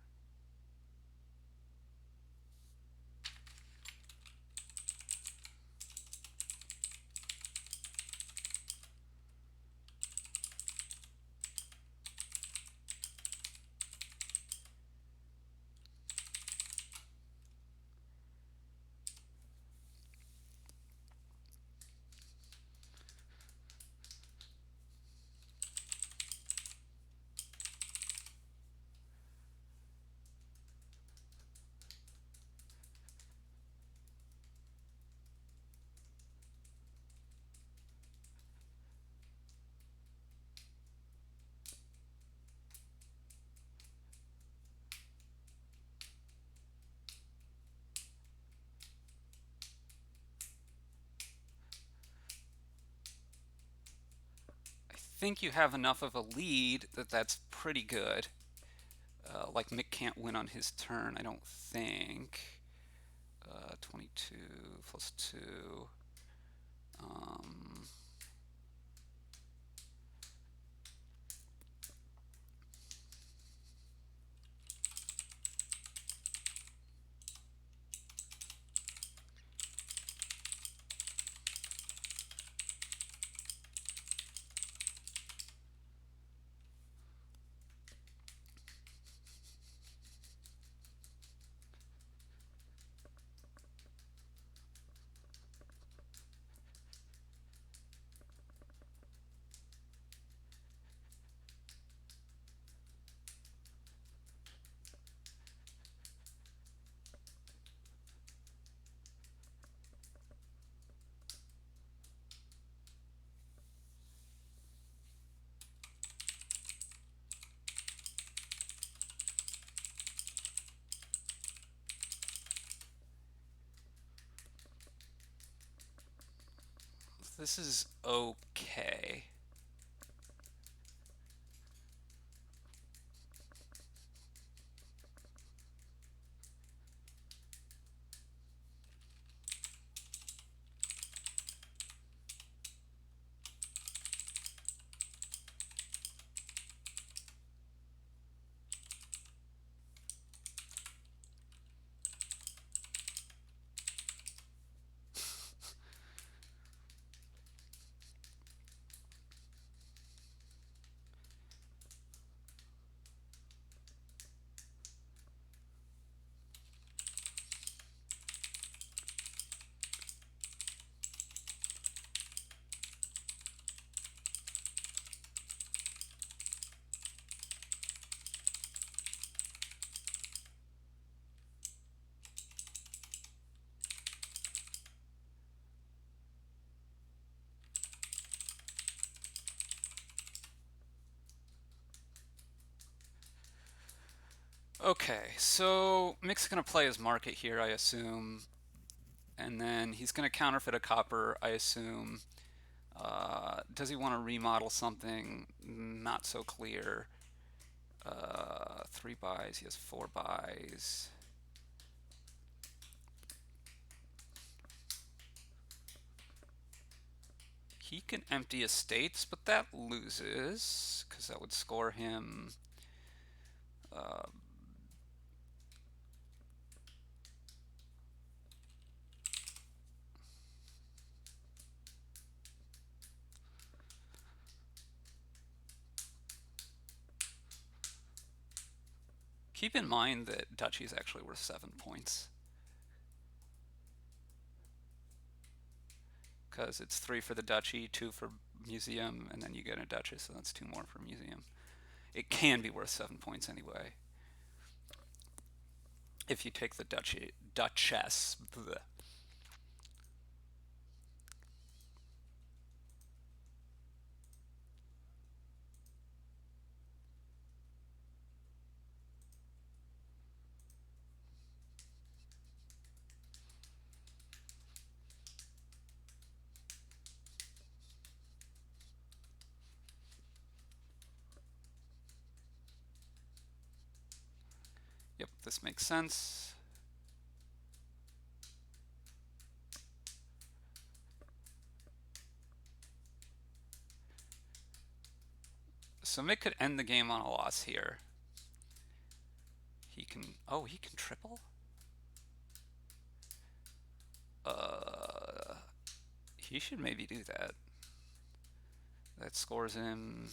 I think you have enough of a lead that that's pretty good. Like Mick can't win on his turn, I don't think. 22 plus 2. Um, this is okay. Okay, so Mick's gonna play his market here, I assume, and then he's gonna counterfeit a copper, I assume. Does he want to remodel something? Not so clear. 3 buys. He has 4 buys. He can empty estates, but that loses because that would score him. Uh, Keep in mind that duchy is actually worth 7 points because it's 3 for the duchy, 2 for museum, and then you get a duchess, so that's 2 more for museum. It can be worth 7 points anyway if you take the duchess. Bleh. Yep, this makes sense. So Mick could end the game on a loss here. He can, oh, he can triple? Uh, he should maybe do that. That scores him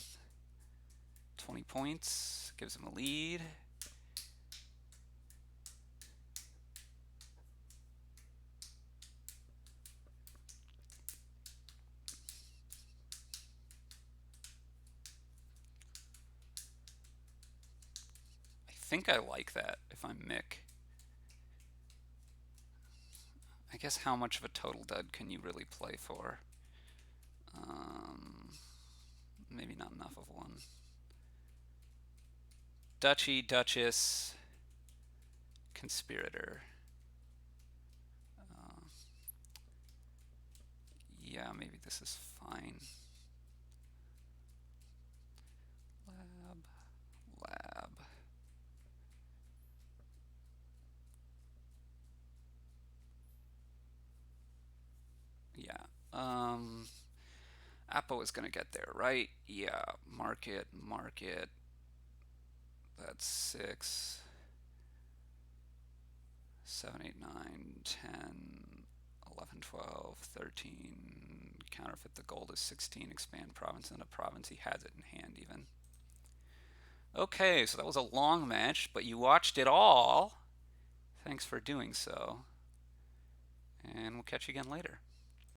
20 points, gives him a lead. I think I like that if I'm Mick. I guess how much of a total dud can you really play for? Maybe not enough of one. Duchy, Duchess, Conspirator. Uh, yeah, maybe this is fine. Lab. Yeah. Appo is going to get there, right? Yeah. Market. That's 6, 7, 8, 9, 10, 11, 12, 13. Counterfeit the gold is 16. Expand province into province. He has it in hand even. Okay, so that was a long match, but you watched it all. Thanks for doing so. And we'll catch you again later.